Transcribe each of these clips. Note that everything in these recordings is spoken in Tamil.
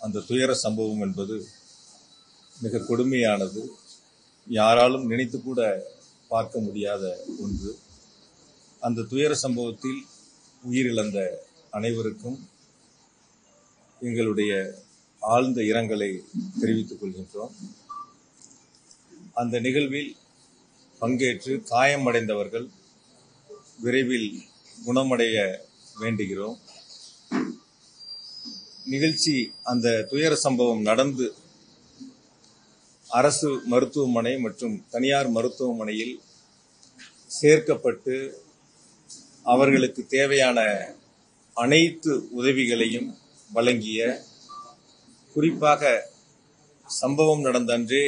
அந்த துயர சம்பவம் என்பது மிக கொடுமையானது. யாராலும் நினைத்து கூட பார்க்க முடியாத ஒன்று. அந்த துயர சம்பவத்தில் உயிரிழந்த அனைவருக்கும் எங்களுடைய ஆழ்ந்த இரங்கலை தெரிவித்துக் கொள்கின்றோம். அந்த நிகழ்வில் பங்கேற்று காயமடைந்தவர்கள் விரைவில் குணமடைய வேண்டுகிறோம். நிகழ்ச்சி அந்த துயர சம்பவம் நடந்து அரசு மருத்துவமனை மற்றும் தனியார் மருத்துவமனையில் சேர்க்கப்பட்டு அவர்களுக்கு தேவையான அனைத்து உதவிகளையும் வழங்கிய, குறிப்பாக சம்பவம் நடந்த அன்றே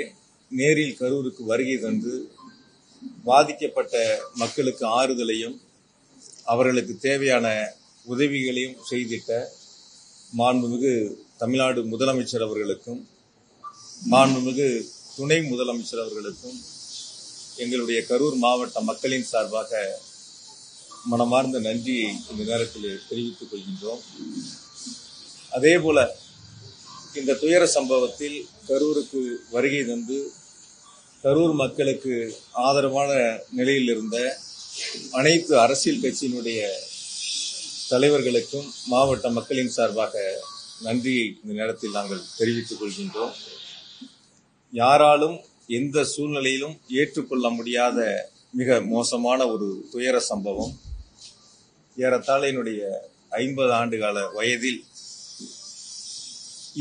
நேரில் கரூருக்கு வருகை தந்து பாதிக்கப்பட்ட மக்களுக்கு ஆறுதலையும் அவர்களுக்கு தேவையான உதவிகளையும் செய்திட்ட மாண்புமிகு தமிழ்நாடு முதலமைச்சர் அவர்களுக்கும் மாண்புமிகு துணை முதலமைச்சர் அவர்களுக்கும் எங்களுடைய கரூர் மாவட்ட மக்களின் சார்பாக மனமார்ந்த நன்றியை இந்த நேரத்தில் தெரிவித்துக் கொள்கின்றோம். அதேபோல இந்த துயர சம்பவத்தில் கரூருக்கு வருகை தந்து கரூர் மக்களுக்கு ஆதரவான நிலையில் இருந்த அனைத்து அரசியல் கட்சியினுடைய தலைவர்களுக்கும் மாவட்ட மக்களின் சார்பாக நன்றியை இந்த நேரத்தில் நாங்கள் தெரிவித்துக் கொள்கின்றோம். யாராலும் எந்த சூழ்நிலையிலும் ஏற்றுக்கொள்ள முடியாத மிக மோசமான ஒரு துயர சம்பவம். ஏறத்தாழ என்னுடைய 50 ஆண்டுகால வயதில்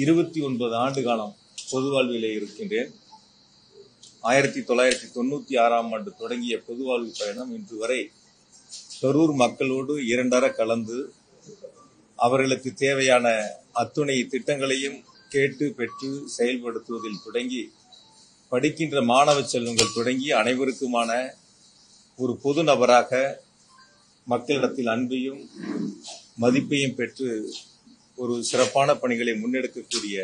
29 ஆண்டு காலம் பொது வாழ்விலே இருக்கின்றேன். 1996ஆம் ஆண்டு தொடங்கிய பொது வாழ்வு பயணம் இன்று வரை கரூர் மக்களோடு இரண்டர கலந்து அவர்களுக்கு தேவையான அத்துணை திட்டங்களையும் கேட்டு பெற்று செயல்படுத்துவதில் தொடங்கி படிக்கின்ற மாணவ செல்வங்கள் தொடங்கி அனைவருக்குமான ஒரு பொது நபராக மக்களிடத்தில் அன்பையும் மதிப்பையும் பெற்று ஒரு சிறப்பான பணிகளை முன்னெடுக்கக்கூடிய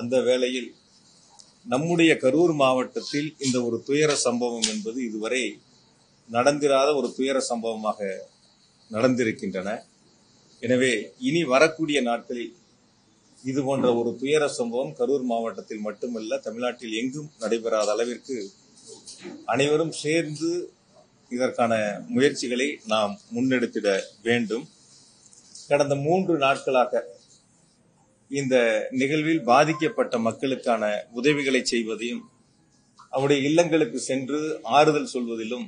அந்த வேளையில் நம்முடைய கரூர் மாவட்டத்தில் இந்த ஒரு துயர சம்பவம் என்பது இதுவரை நடந்திராத ஒரு துயர சம்பவமாக நடந்திருக்கின்றன. எனவே இனி வரக்கூடிய நாட்களில் இது போன்ற ஒரு துயர சம்பவம் கரூர் மாவட்டத்தில் மட்டுமல்ல, தமிழ்நாட்டில் எங்கும் நடைபெறாத அளவிற்கு அனைவரும் சேர்ந்து இதற்கான முயற்சிகளை நாம் முன்னெடுத்திட வேண்டும். கடந்த 3 நாட்களாக இந்த நிகழ்வில் பாதிக்கப்பட்ட மக்களுக்கான உதவிகளை செய்வதையும் அவருடைய இல்லங்களுக்கு சென்று ஆறுதல் சொல்வதிலும்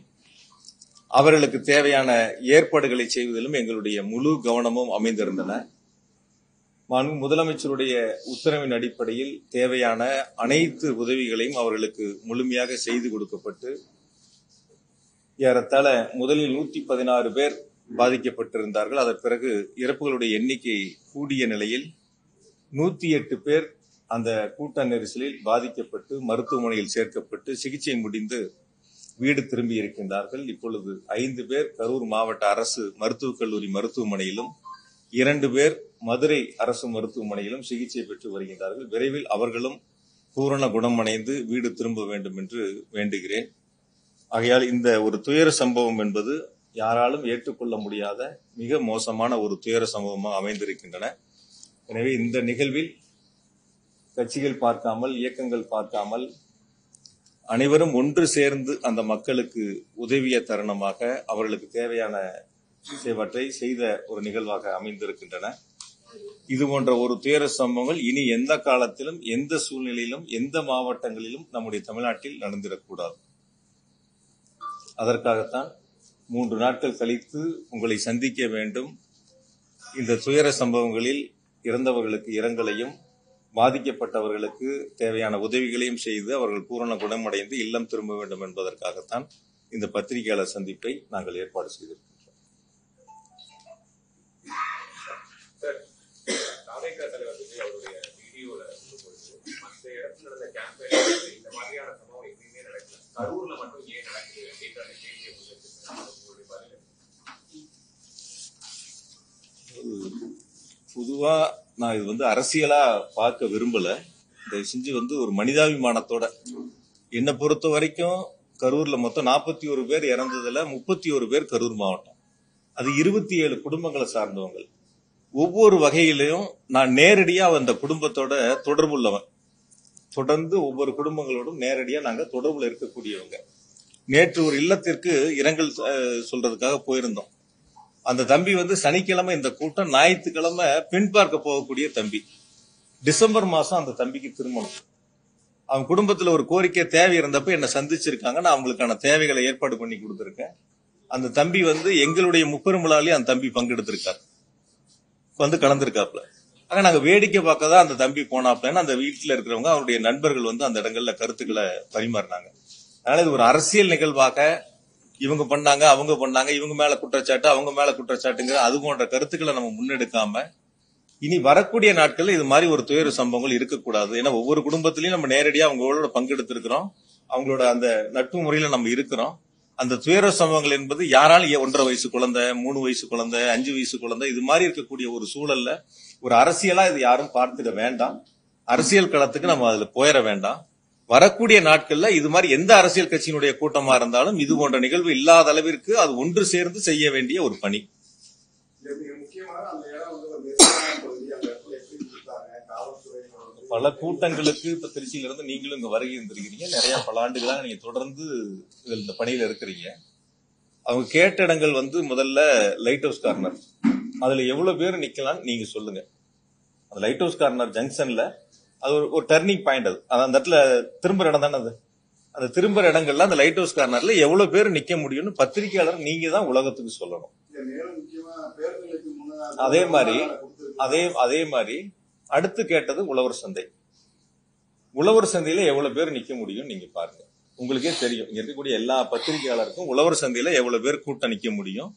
அவர்களுக்கு தேவையான ஏற்பாடுகளை செய்வதிலும் எங்களுடைய முழு கவனமும் அமைந்திருந்தன. முதலமைச்சருடைய உத்தரவின் அடிப்படையில் தேவையான அனைத்து உதவிகளையும் அவர்களுக்கு முழுமையாக செய்து கொடுக்கப்பட்டு ஏறத்தாழ முதலில் 116 பேர் பாதிக்கப்பட்டிருந்தார்கள். அதன் பிறகு இறப்புகளுடைய எண்ணிக்கை கூடிய நிலையில் 108 பேர் அந்த கூட்ட நெரிசலில் பாதிக்கப்பட்டு மருத்துவமனையில் சேர்க்கப்பட்டு சிகிச்சை முடிந்து வீடு திரும்பி இருக்கின்றார்கள். இப்பொழுது 5 பேர் கரூர் மாவட்ட அரசு மருத்துவக் கல்லூரி மருத்துவமனையிலும் 2 பேர் மதுரை அரசு மருத்துவமனையிலும் சிகிச்சை பெற்று வருகின்றார்கள். விரைவில் அவர்களும் பூரண குணமடைந்து வீடு திரும்ப வேண்டும் என்று வேண்டுகிறேன். ஆகையால் இந்த ஒரு துயர சம்பவம் என்பது யாராலும் ஏற்றுக்கொள்ள முடியாத மிக மோசமான ஒரு துயர சம்பவமாக அமைந்திருக்கின்றன. எனவே இந்த நிகழ்வில் கட்சிகள் பார்க்காமல், இயக்கங்கள் பார்க்காமல் அனைவரும் ஒன்று சேர்ந்து அந்த மக்களுக்கு உதவிய தருணமாக அவர்களுக்கு தேவையான சிலவற்றை செய்த ஒரு நிகழ்வாக அமைந்திருக்கின்றன. இது போன்ற ஒரு துயர சம்பவங்கள் இனி எந்த காலத்திலும், எந்த சூழ்நிலையிலும், எந்த மாவட்டங்களிலும் நம்முடைய தமிழ்நாட்டில் நடந்திடக்கூடாது. அதற்காகத்தான் 3 நாட்கள் கழித்து உங்களை சந்திக்க வேண்டும். இந்த துயர சம்பவங்களில் இறந்தவர்களுக்கு இரங்கலையும் பாதிக்கப்பட்டவர்களுக்கு தேவையான உதவிகளையும் செய்து அவர்கள் பூரண குணமடைந்து இல்லம் திரும்ப வேண்டும் என்பதற்காகத்தான் இந்த பத்திரிகையாளர் சந்திப்பை நாங்கள் ஏற்பாடு செய்திருக்கிறோம். பொதுவா நான் இது அரசியலா பார்க்க விரும்பல. இதை செஞ்சு ஒரு மனிதாபிமானத்தோட, என்னை பொறுத்த வரைக்கும் கரூர்ல மொத்தம் 41 பேர் இறந்ததுல 31 பேர் கரூர் மாவட்டம். அது 27 குடும்பங்களை சார்ந்தவங்க. ஒவ்வொரு வகையிலையும் நான் நேரடியா அந்த குடும்பத்தோட தொடர்புள்ளவன். தொடர்ந்து ஒவ்வொரு குடும்பங்களோடும் நேரடியா நாங்க தொடர்புல இருக்கக்கூடியவங்க. நேற்று ஒரு இல்லத்திற்கு இரங்கல் சொல்றதுக்காக போயிருந்தோம். அந்த தம்பி சனிக்கிழமை இந்த கூட்டம், ஞாயிற்றுக்கிழமை பெண் பார்க்க போகக்கூடிய தம்பி. டிசம்பர் மாசம் அந்த தம்பிக்கு திருமணம். அவங்க குடும்பத்துல ஒரு கோரிக்கை தேவை இருந்தப்ப என்ன சந்திச்சிருக்காங்க. நான் அவங்களுக்கான தேவைகளை ஏற்பாடு பண்ணி கொடுத்திருக்கேன். அந்த தம்பி எங்களுடைய முப்பெருமிழாலே அந்த தம்பி பங்கெடுத்திருக்காரு, கலந்திருக்காப்ல. ஆக நாங்க வேடிக்கை பார்க்க தான் அந்த தம்பி போனாப்லன்னு அந்த வீட்டுல இருக்கிறவங்க அவருடைய நண்பர்கள் அந்த இடங்கள்ல கருத்துக்களை பரிமாறினாங்க. அதனால இது ஒரு அரசியல் நிகழ்வாக இவங்க பண்ணாங்க, அவங்க பண்ணாங்க, இவங்க மேல குற்றச்சாட்டு, அவங்க மேல குற்றச்சாட்டுங்கிற அது போன்ற கருத்துக்களை நம்ம முன்னெடுக்காம இனி வரக்கூடிய நாட்கள்ல இது மாதிரி ஒரு துயர சம்பவங்கள் இருக்கக்கூடாது. ஏன்னா ஒவ்வொரு குடும்பத்திலையும் நம்ம நேரடியா அவங்களோட பங்கெடுத்திருக்கிறோம், அவங்களோட அந்த நட்பு முறையில நம்ம இருக்கிறோம். அந்த துயர சம்பவங்கள் என்பது யாராலும் 1.5 வயசு குழந்தை, 3 வயசு குழந்தை, 5 வயசு குழந்தை, இது மாதிரி இருக்கக்கூடிய ஒரு சூழல்ல ஒரு அரசியலா இது யாரும் பார்த்துட வேண்டாம். அரசியல் களத்துக்கு நம்ம அதுல போயிட வேண்டாம். வரக்கூடிய நாட்கள்ல இது மாதிரி எந்த அரசியல் கட்சியினுடைய கூட்டமா இருந்தாலும் இது போன்ற நிகழ்வு இல்லாத அளவிற்கு அது ஒன்று சேர்ந்து செய்ய வேண்டிய ஒரு பணி. பல கூட்டங்களுக்கு இப்ப திருச்சியில இருந்து நீங்களும் இங்க வருகை இருந்திருக்கிறீங்க. நிறைய பல ஆண்டுகளாக நீங்க தொடர்ந்து இந்த பணியில இருக்கிறீங்க. அவங்க கேட்ட இடங்கள் முதல்ல லைட் ஹவுஸ் கார்னர், அதுல எவ்வளவு பேர் நிக்கலாம் நீங்க சொல்லுங்க. அந்த லைட் ஹவுஸ் கார்னர் ஜங்ஷன்ல அது ஒரு டர்னிங் பாயிண்ட். அது அந்த இடத்துல திரும்புற இடம் தானே. அது அந்த திரும்புற இடங்கள்ல அந்த லைட் ஹவுஸ் கார்னர்ல எவ்வளவு பேர் நிக்க முடியும்னு பத்திரிகையாளர் நீங்க தான் உலகத்துக்கு சொல்லணும். அதே மாதிரி அடுத்து கேட்டது உழவர் சந்தை. உழவர் சந்தையில எவ்வளவு பேர் நிக்க முடியும் நீங்க பாருங்க. உங்களுக்கே தெரியும், இங்க இருக்கக்கூடிய எல்லா பத்திரிகையாளருக்கும் உழவர் சந்தையில எவ்வளவு பேர் கூட்டம் நிக்க முடியும்,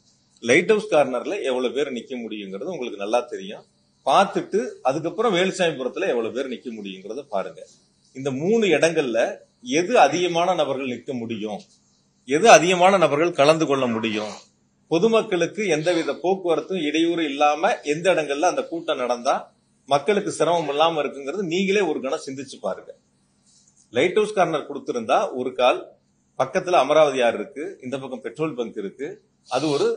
லைட் ஹவுஸ் கார்னர்ல எவ்வளவு பேர் நிக்க முடியுங்கிறது உங்களுக்கு நல்லா தெரியும். பார்த்துட்டு அதுக்கப்புறம் வேலுசாமிபுரத்துல எவ்வளவு பேர் நிக்க முடியுங்கிறத பாருங்க. இந்த 3 இடங்கள்ல எது அதிகமான நபர்கள் நிற்க முடியும், எது அதிகமான நபர்கள் கலந்து கொள்ள முடியும், பொதுமக்களுக்கு எந்தவித போக்குவரத்தும் இடையூறு இல்லாம எந்த இடங்கள்ல அந்த கூட்டம் நடந்தா மக்களுக்கு சிரமம் இல்லாம இருக்குங்கிறது நீங்களே ஒரு கணம் சிந்திச்சு பாருங்க. லைட் ஹவுஸ் கார்னர் கொடுத்திருந்தா ஒரு கால் பக்கத்துல அமராவதி ஆறு இருக்கு, இந்த பக்கம் பெட்ரோல் பங்க் இருக்கு, அது ஒரு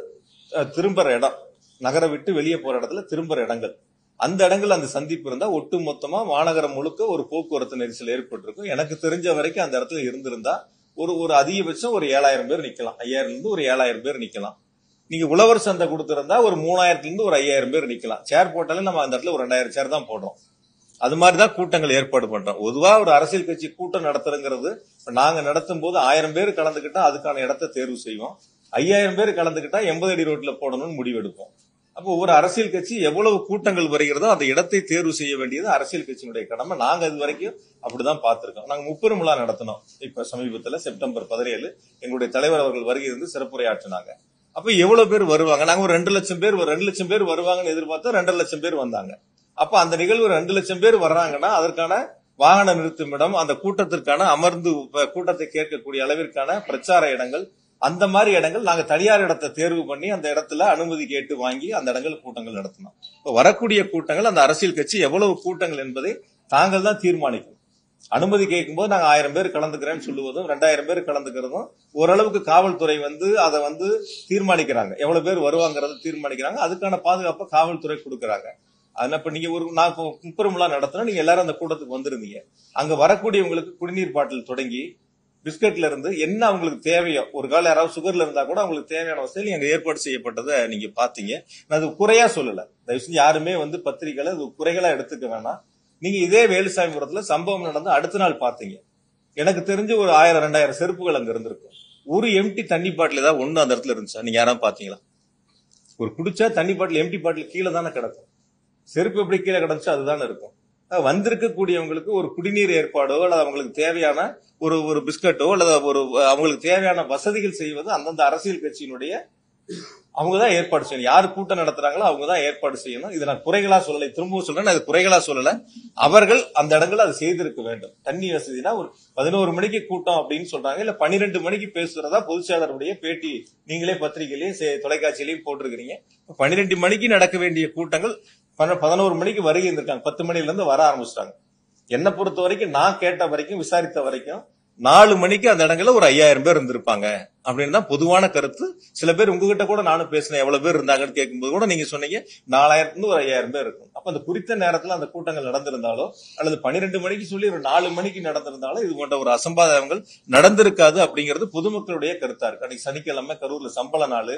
திரும்புற இடம், நகரை விட்டு வெளியே போற இடத்துல திரும்புற இடங்கள். அந்த இடங்கள் அந்த சந்திப்பு இருந்தா ஒட்டு மொத்தமா மாநகரம் முழுக்க ஒரு போக்குவரத்து நெரிசல் ஏற்பட்டிருக்கும். எனக்கு தெரிஞ்ச வரைக்கும் அந்த இடத்துல இருந்திருந்தா ஒரு அதிகபட்சம் ஒரு 7000 பேர் நிக்கலாம், 5000 இருந்து ஒரு 7000 பேர் நிக்கலாம். நீங்க உழவர் சந்தை கொடுத்திருந்தா ஒரு 3000 இருந்து ஒரு 5000 பேர் நிக்கலாம். சேர் போட்டாலே நம்ம அந்த இடத்துல ஒரு 2000 சேர் தான் போடுறோம். அது மாதிரிதான் கூட்டங்கள் ஏற்பாடு பண்றோம். பொதுவா ஒரு அரசியல் கட்சி கூட்டம் நடத்துறங்கிறது நாங்க நடத்தும் போது 1000 பேர் கலந்துகிட்டா அதுக்கான இடத்தை தேர்வு செய்வோம், 5000 பேர் கலந்துகிட்டா 80 அடி ரோட்ல போடணும்னு முடிவெடுப்போம். அப்போ ஒரு அரசியல் கட்சி எவ்வளவு கூட்டங்கள் வருகிறதோ அந்த இடத்தை தேர்வு செய்ய வேண்டியது அரசியல் கட்சியினுடைய கடமை. நாங்க இது வரைக்கும் அப்படிதான் பார்த்திருக்கோம். நாங்க முப்பெருமிழா நடத்தினோம். இப்ப சமீபத்துல செப்டம்பர் 17 எங்களுடைய தலைவர் அவர்கள் வருகை இருந்து சிறப்புரையாற்றினாங்க. அப்ப எவ்வளவு பேர் வருவாங்க? நாங்க ஒரு 2 லட்சம் பேர் வருவாங்கன்னு எதிர்பார்த்தா 2.5 லட்சம் பேர் வந்தாங்க. அப்ப அந்த நிகழ்வு 2 லட்சம் பேர் வர்றாங்கன்னா அதற்கான வாகன நிறுத்துமிடம், அந்த கூட்டத்திற்கான அமர்ந்து கூட்டத்தை கேட்கக்கூடிய அளவிற்கான பிரச்சார இடங்கள், அந்த மாதிரி இடங்கள் நாங்க தனியார் இடத்தை தேர்வு பண்ணி அந்த இடத்துல அனுமதி கேட்டு வாங்கி அந்த இடங்கள் கூட்டங்கள் நடத்தினோம். இப்ப வரக்கூடிய கூட்டங்கள் அந்த அரசியல் கட்சி எவ்வளவு கூட்டங்கள் என்பதை தாங்கள் தான் தீர்மானிக்கும். அனுமதி கேட்கும்போது நாங்க 1000 பேர் கலந்துக்கிறேன்னு சொல்லுவதும் 2000 பேர் கலந்துக்கிறதும் ஓரளவுக்கு காவல்துறை அதை தீர்மானிக்கிறாங்க, எவ்வளவு பேர் வருவாங்கிறத தீர்மானிக்கிறாங்க. அதுக்கான பாதுகாப்பை காவல்துறை கொடுக்கறாங்க. அதனால இப்ப நீங்க நான் முப்பெருமிழா நடத்தினா நீங்க எல்லாரும் அந்த கூட்டத்துக்கு வந்திருந்தீங்க. அங்க வரக்கூடியவங்களுக்கு குடிநீர் பாட்டில் தொடங்கி பிஸ்கட்ல இருந்து என்ன அவங்களுக்கு தேவையோ, ஒரு கால யாராவது சுகர்ல இருந்தா கூட அவங்களுக்கு தேவையான வசதி அங்க ஏற்பாடு செய்யப்பட்டதை நீங்க பாத்தீங்க. நான் அது குறையா சொல்லல, தயவு செஞ்சு யாருமே பத்திரிகைகளை அது குறைகளா எடுத்துக்க வேணாம். நீங்க இதே வேலுசாமிபுரத்துல சம்பவம் நடந்து அடுத்த நாள் பாத்தீங்க. எனக்கு தெரிஞ்சு ஒரு 1000-2000 செருப்புகள் அங்க இருந்திருக்கும். ஒரு எம்டி தண்ணி பாட்டில் ஏதாவது ஒண்ணு அந்த இடத்துல இருந்துச்சா? நீங்க யாராவது பாத்தீங்களா? ஒரு குடிச்சா தண்ணி பாட்டில் எம்டி பாட்டில் கீழே தானே கிடக்கும், செருப்பு எப்படி கீழே கிடந்துச்சோ அதுதானே இருக்கும். வந்திருக்கக்கூடியவங்களுக்கு ஒரு குடிநீர் ஏற்பாடோ அல்லது அவங்களுக்கு தேவையான ஒரு பிஸ்கட்டோ அல்லது அவங்களுக்கு தேவையான வசதிகள் செய்வது அந்தந்த அரசியல் கட்சியினுடைய அவங்கதான் ஏற்பாடு செய்யணும். யாரு கூட்டம் நடத்துறாங்களோ அவங்கதான் ஏற்பாடு செய்யணும். இதை நான் குறைகளா சொல்லலை, திரும்பவும் சொல்றேன், அது குறைகளா சொல்லல. அவர்கள் அந்த இடங்கள்ல அதை செய்திருக்க வேண்டும். தண்ணி வசதினா ஒரு 11 மணிக்கு கூட்டம் அப்படின்னு சொல்றாங்க, இல்ல 12 மணிக்கு பேசுறதா பொதுச்செயலாளருடைய பேட்டி நீங்களே பத்திரிகையிலையும் தொலைக்காட்சியிலையும் போட்டிருக்கிறீங்க. 12 மணிக்கு நடக்க வேண்டிய கூட்டங்கள் 11 மணிக்கு வருகை இருந்திருக்காங்க. 10 மணில இருந்து வர ஆரம்பிச்சிட்டாங்க. என்னை பொறுத்த வரைக்கும், நான் கேட்ட வரைக்கும், விசாரித்த வரைக்கும் 4 மணிக்கு அந்த இடங்கள்ல ஒரு 5000 பேர் இருந்திருப்பாங்க அப்படின்னு தான் பொதுவான கருத்து. சில பேர் உங்ககிட்ட கூட நானும் பேசினேன், எவ்வளவு பேர் இருந்தாங்கன்னு கேட்கும்போது கூட நீங்க சொன்னீங்க 4000 ஒரு 5000 பேர் இருக்கும். அப்ப அந்த குறித்த நேரத்துல அந்த கூட்டங்கள் நடந்திருந்தாலோ அல்லது 12 மணிக்கு சொல்லி ஒரு 4 மணிக்கு நடந்திருந்தாலோ இது போன்ற ஒரு அசம்பாவிதங்கள் நடந்திருக்காது அப்படிங்கிறது பொதுமக்களுடைய கருத்தா இருக்கு. அன்னைக்கு சனிக்கிழமை கரூர்ல சம்பள நாள்,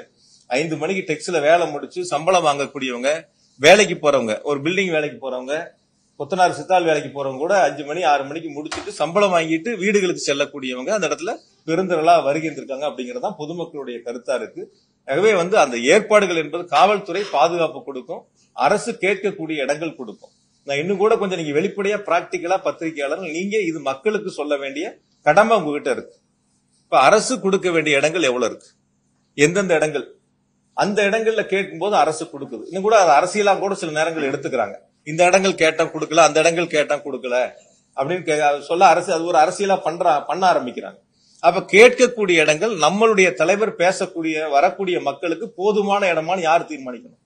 5 மணிக்கு டெக்ஸ்ல வேலை முடிச்சு சம்பளம் வாங்கக்கூடியவங்க, வேலைக்கு போறவங்க, ஒரு பில்டிங் வேலைக்கு போறவங்க, கொத்தனார் சித்தாள் வேலைக்கு போறவங்க கூட 5 மணி 6 மணிக்கு முடிச்சுட்டு சம்பளம் வாங்கிட்டு வீடுகளுக்கு செல்லக்கூடியவங்க அந்த இடத்துல பெருந்திரளா வருகின்றிருக்காங்க அப்படிங்கறதான் பொதுமக்களுடைய கருத்தா இருக்கு. ஆகவே அந்த ஏற்பாடுகள் என்பது காவல்துறை பாதுகாப்பு கொடுக்கும், அரசு கேட்கக்கூடிய இடங்கள் கொடுக்கும். நான் இன்னும் கூட கொஞ்சம் நீங்க வெளிப்படையா பிராக்டிக்கலா பத்திரிகையாளர்கள் நீங்க இது மக்களுக்கு சொல்ல வேண்டிய கடமை உங்ககிட்ட இருக்கு. இப்ப அரசு கொடுக்க வேண்டிய இடங்கள் எவ்வளவு இருக்கு, எந்தெந்த இடங்கள், அந்த இடங்கள்ல கேட்கும் போது அரசு கொடுக்குது. இன்னும் கூட அரசியலா கூட சில நேரங்கள் எடுத்துக்கிறாங்க. இந்த இடங்கள் கேட்டா கொடுக்கல, அந்த இடங்கள் கேட்டா கொடுக்கல அப்படின்னு சொல்ல அரசு அது ஒரு அரசியலா பண்ண ஆரம்பிக்கிறாங்க. அப்ப கேட்கக்கூடிய இடங்கள் நம்மளுடைய தலைவர் பேசக்கூடிய வரக்கூடிய மக்களுக்கு போதுமான இடமான்னு யார் தீர்மானிக்கணும்?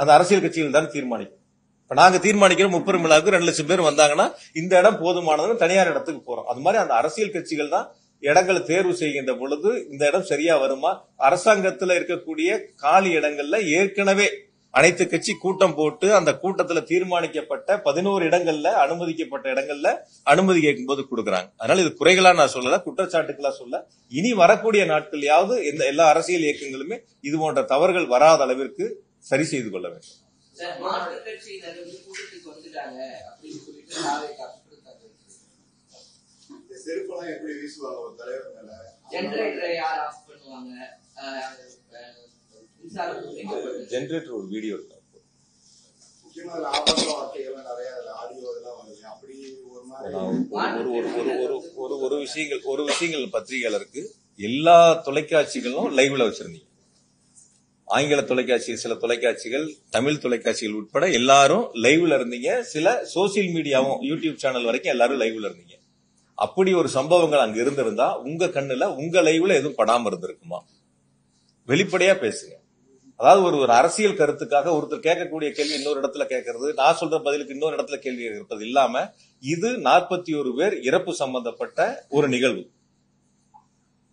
அந்த அரசியல் கட்சிகள் தான் தீர்மானிக்கும். இப்ப நாங்க தீர்மானிக்கிறோம் 30 விழாவுக்கு 2 லட்சம் பேர் வந்தாங்கன்னா இந்த இடம் போதுமானதுன்னு தனியார் இடத்துக்கு போறோம். அது மாதிரி அந்த அரசியல் கட்சிகள் தான் இடங்களை தேர்வு செய்கின்ற பொழுது இந்த இடம் சரியா வருமா, அரசாங்கத்துல இருக்கக்கூடிய காலி இடங்கள்ல ஏற்கனவே அனைத்து கட்சி கூட்டம் போட்டு அந்த கூட்டத்துல தீர்மானிக்கப்பட்ட 11 இடங்கள்ல அனுமதிக்கப்பட்ட இடங்கள்ல அனுமதி கேட்கும் போது கொடுக்கறாங்க. அதனால இது குறைகளா நான் சொல்லல, குற்றச்சாட்டுகளா சொல்ல. இனி வரக்கூடிய நாட்கள்யாவது எல்லா அரசியல் இயக்கங்களுமே இது போன்ற தவறுகள் வராத அளவிற்கு சரி செய்து கொள்ள வேண்டும். ஜெனரேட்டர் ஒரு வீடியோ இருக்கு, ஒரு விஷயங்கள் பத்திரிகையாளருக்கு எல்லா தொலைக்காட்சிகளும் லைவ்ல வச்சிருந்தீங்க. ஆங்கில தொலைக்காட்சி, சில தொலைக்காட்சிகள், தமிழ் தொலைக்காட்சிகள் உட்பட எல்லாரும் லைவ்ல இருந்தீங்க. சில சோசியல் மீடியாவும் யூடியூப் சேனல் வரைக்கும் எல்லாரும் லைவ்ல இருந்தீங்க. அப்படி ஒரு சம்பவங்கள் அங்க இருந்திருந்தா உங்க கண்ணுல உங்க லைவ்ல எதுவும் படாம இருந்திருக்குமா? வெளிப்படையா பேசுங்க. அதாவது ஒரு அரசியல் கருத்துக்காக ஒருத்தர் கேட்கக்கூடிய கேள்வி இன்னொரு இடத்துல கேட்கறது, நான் சொல்ற பதிலுக்கு இன்னொரு இடத்துல கேள்வி இருப்பது இல்லாம, இது 41 பேர் இறப்பு சம்பந்தப்பட்ட ஒரு நிகழ்வு.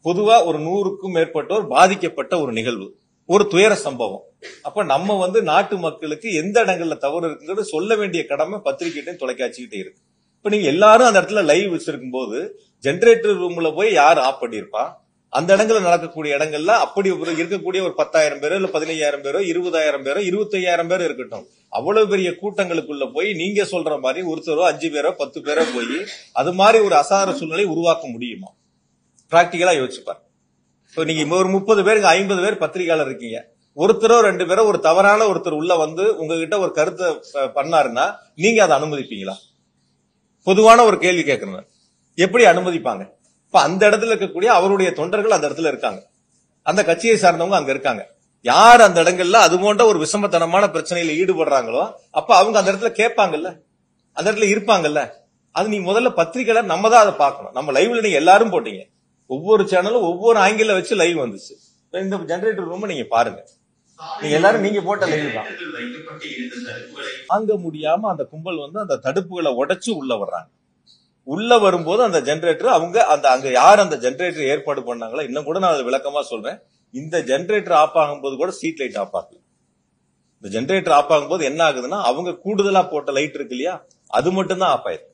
பொதுவா ஒரு 100க்கும் மேற்பட்டோர் பாதிக்கப்பட்ட ஒரு நிகழ்வு, ஒரு துயர சம்பவம். அப்ப நம்ம நாட்டு மக்களுக்கு எந்த இடங்கள்ல தவறு இருக்குங்கிறது சொல்ல வேண்டிய கடமை பத்திரிகைகிட்டையும் தொலைக்காட்சிகிட்டே இருக்கு. இப்ப நீங்க எல்லாரும் அந்த இடத்துல லைவ் வச்சிருக்கும் போது ஜெனரேட்டர் ரூம்ல போய் யார் ஆஃப் பண்ணிருப்பான்? அந்த இடங்கள்ல நடக்கக்கூடிய இடங்கள்ல அப்படி இருக்கக்கூடிய ஒரு 10,000 பேரோ இல்ல 15,000 பேரோ 20,000 பேரோ 25,000 பேரோ இருக்கட்டும், அவ்வளவு பெரிய கூட்டங்களுக்குள்ள போய் நீங்க சொல்ற மாதிரி ஒருத்தரோ 5 பேரோ 10 பேரோ போய் அது மாதிரி ஒரு அசாதாரண சூழ்நிலை உருவாக்க முடியுமா? பிராக்டிகலா யோசிச்சுப்பாரு. இப்போ நீங்க ஒரு 30 பேருக்கு 50 பேர் பத்திரிகையாளர் இருக்கீங்க, ஒருத்தரோ 2 பேரோ ஒரு தவறான ஒருத்தர் உள்ள உங்ககிட்ட ஒரு கருத்தை பண்ணாருன்னா நீங்க அதை அனுமதிப்பீங்களா? பொதுவான ஒரு கேள்வி கேட்கணும், எப்படி அனுமதிப்பாங்க? இப்ப அந்த இடத்துல இருக்கக்கூடிய அவருடைய தொண்டர்கள் அந்த இடத்துல இருக்காங்க, அந்த கட்சியை சார்ந்தவங்க அங்க இருக்காங்க. யார் அந்த இடங்கள்ல அது போன்ற ஒரு விஷமத்தனமான பிரச்சனையில ஈடுபடுறாங்களோ அப்ப அவங்க அந்த இடத்துல கேட்பாங்கல்ல, அந்த இடத்துல இருப்பாங்கல்ல. அது நீ முதல்ல பத்திரிகையில நம்ம தான் அதை பார்க்கணும். நம்ம லைவ்ல நீங்க எல்லாரும் போட்டீங்க, ஒவ்வொரு சேனலும் ஒவ்வொரு ஆங்கிள் வச்சு லைவ் வந்துச்சு. இந்த ஜெனரேட்டர் ரூம் நீங்க பாருங்க, நீங்க எல்லாரும் நீங்க போட்ட லைவ் தான். வாங்க முடியாம அந்த கும்பல் அந்த தடுப்புகளை உடைச்சு உள்ள வர்றாங்க. உள்ள வரும்போது அந்த ஜெனரேட்டர் அங்க யார் அந்த ஜெனரேட்டர் ஏற்பாடு பண்ணாங்களோ, இன்னும் கூட நான் விளக்கமா சொல்றேன், இந்த ஜெனரேட்டர் ஆஃப் ஆகும்போது கூட ஸ்ட்ரீட் லைட் ஆஃப் ஆகல. இந்த ஜெனரேட்டர் ஆஃப் ஆகும்போது என்ன ஆகுதுன்னா அவங்க கூடுதலா போட்ட லைட் இருக்கு இல்லையா, அது மட்டும் தான் ஆஃப் ஆயிருக்கு.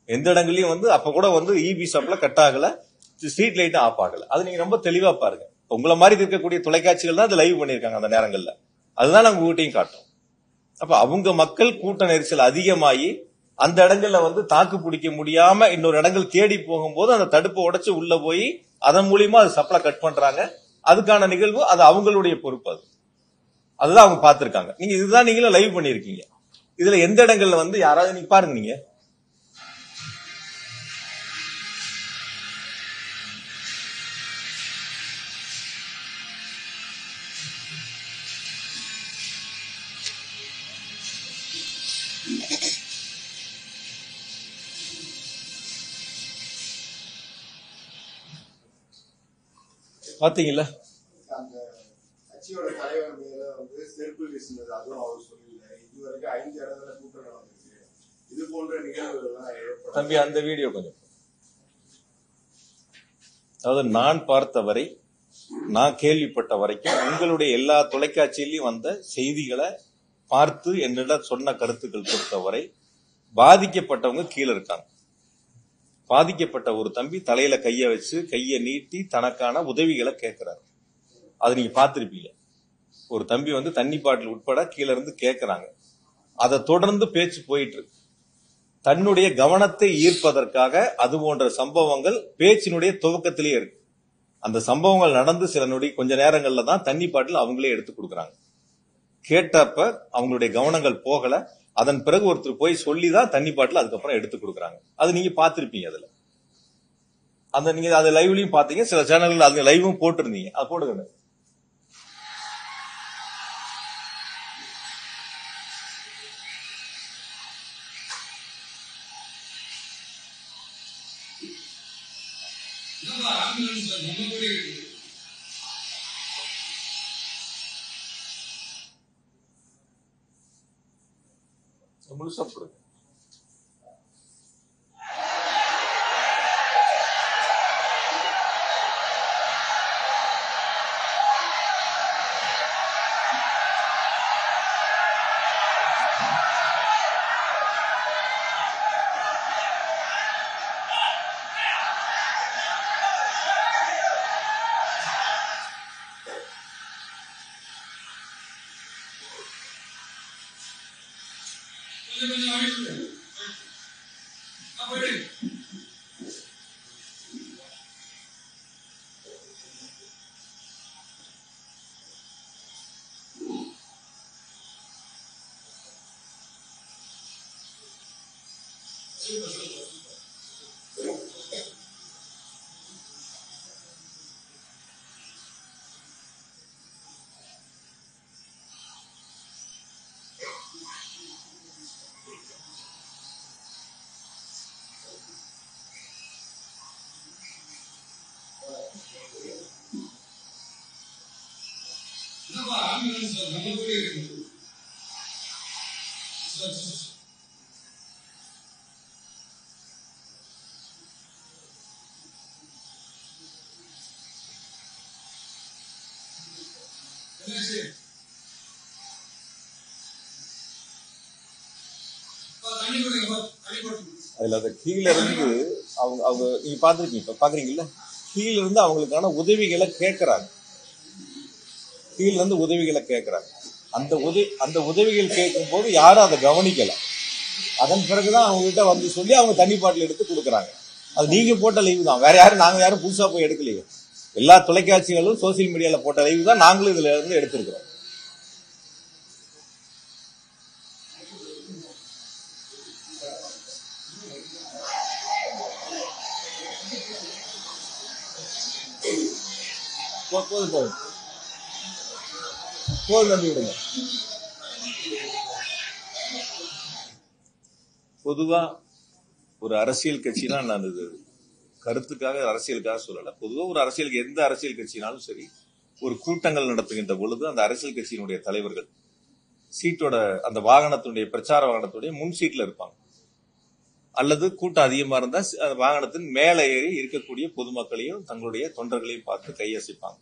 எந்த இடங்களையும் அப்ப கூட இபி சப்ளை கட் ஆகல, ஸ்ட்ரீட் லைட் ஆஃப் ஆகல. அது நீங்க ரொம்ப தெளிவா பாருங்க. உங்களை மாதிரி இருக்கக்கூடிய தொலைக்காட்சிகள் தான் லைவ் பண்ணிருக்காங்க அந்த நேரங்கள்ல, அதுதான் நாங்க உங்ககிட்டையும் காட்டும். அப்ப அவங்க மக்கள் கூட்ட நெரிசல் அதிகமாகி அந்த இடங்கள்ல தாக்கு பிடிக்க முடியாம இன்னொரு இடங்கள் தேடி போகும்போது அந்த தடுப்பை உடைச்சு உள்ள போய் அதன் மூலியமா அது சப்ளை கட் பண்றாங்க. அதுக்கான நிகழ்வு அது அவங்களுடைய பொறுப்பு, அதுதான் அவங்க பாத்துருக்காங்க. நீங்க இதுதான் நீங்களும் லைவ் பண்ணிருக்கீங்க. இதுல எந்த இடங்கள்ல யாராவது நீங்க பாருங்க, நீங்க பாத்தீங்களா? தம்பி அந்த வீடியோ கொஞ்சம் அதாவது நான் பார்த்தவரை, நான் கேள்விப்பட்ட வரைக்கும் உங்களுடைய எல்லா தொலைக்காட்சியிலையும் வந்த செய்திகளை பார்த்து என்னிடம் சொன்ன கருத்துக்கள் பொறுத்தவரை பாதிக்கப்பட்டவங்க கீழே இருக்காங்க. பாதிக்கப்பட்ட ஒரு தம்பி தலையில கைய வச்சு கையை நீட்டி தனக்கான உதவிகளை கேட்கிறாரு. அது நீங்க பார்த்திருப்பீங்க. ஒரு தம்பி வந்து தண்ணி பாட்டில் உட்பட கீழே இருந்து கேட்கிறாங்க. அதை தொடர்ந்து பேச்சு போயிட்டு இருக்கு. தன்னுடைய கவனத்தை ஈர்ப்பதற்காக அது போன்ற சம்பவங்கள் பேச்சினுடைய துவக்கத்திலேயே இருக்கு. அந்த சம்பவங்கள் நடந்து சில நொடி கொஞ்ச நேரங்கள்ல தான் தண்ணி பாட்டில் அவங்களே எடுத்து கொடுக்குறாங்க. கேட்டப்ப அவங்களுடைய கவனங்கள் போகல. அதன் பிறகு ஒருத்தர் போய் சொல்லிதான் தண்ணி பாட்டில் அதுக்கப்புறம் எடுத்து கொடுக்குறாங்க. அது நீங்க பாத்திருப்பீங்க. அதுல அந்த நீங்க அது லைவ்லயும் பாத்தீங்க. சில சேனல்கள் அது லைவும் போட்டிருந்தீங்க. அது போடுங்க. முழுசா போடுங்க. அதுல அந்த கீழ இருந்து அவங்க நீங்க பாத்துருக்கீங்க, பாக்குறீங்கல்ல, கீழ இருந்து அவங்களுக்கான உதவிகளை கேட்கறாங்க. கீழ இருந்து உதவிகளை கேட்கறாங்க. அந்த உதவிகள் கேட்கும் போது யாரும் அதை கவனிக்கல. அதன் பிறகுதான் அவங்க கிட்ட வந்து சொல்லி அவங்க தண்ணி பாட்டில் எடுத்து கொடுக்குறாங்க. அது நீங்க போட்ட லைவ் தான், வேற யாரும் நாங்க யாரும் புதுசா போய் எடுக்கலையே. எல்லா தொலைக்காட்சிகளும் சோசியல் மீடியால போட்ட லைவ் தான் நாங்களும் இதுல இருந்து எடுத்திருக்கிறோம். நம்பி விடுங்க. பொதுவா ஒரு அரசியல் கட்சினா, நான் இது கருத்துக்காக அரசியலுக்காக சொல்லல. பொதுவா ஒரு அரசியலுக்கு எந்த அரசியல் கட்சினாலும் சரி, ஒரு கூட்டங்கள் நடத்துகின்ற பொழுது அந்த அரசியல் கட்சியினுடைய தலைவர்கள் சீட்டோட அந்த வாகனத்துடைய பிரச்சார வாகனத்துடைய முன் சீட்ல இருப்பாங்க. அல்லது கூட்டம் அதிகமா இருந்தா வாகனத்தின் மேல ஏறி இருக்கக்கூடிய பொதுமக்களையும் தங்களுடைய தொண்டர்களையும் பார்த்து கையசைப்பாங்க.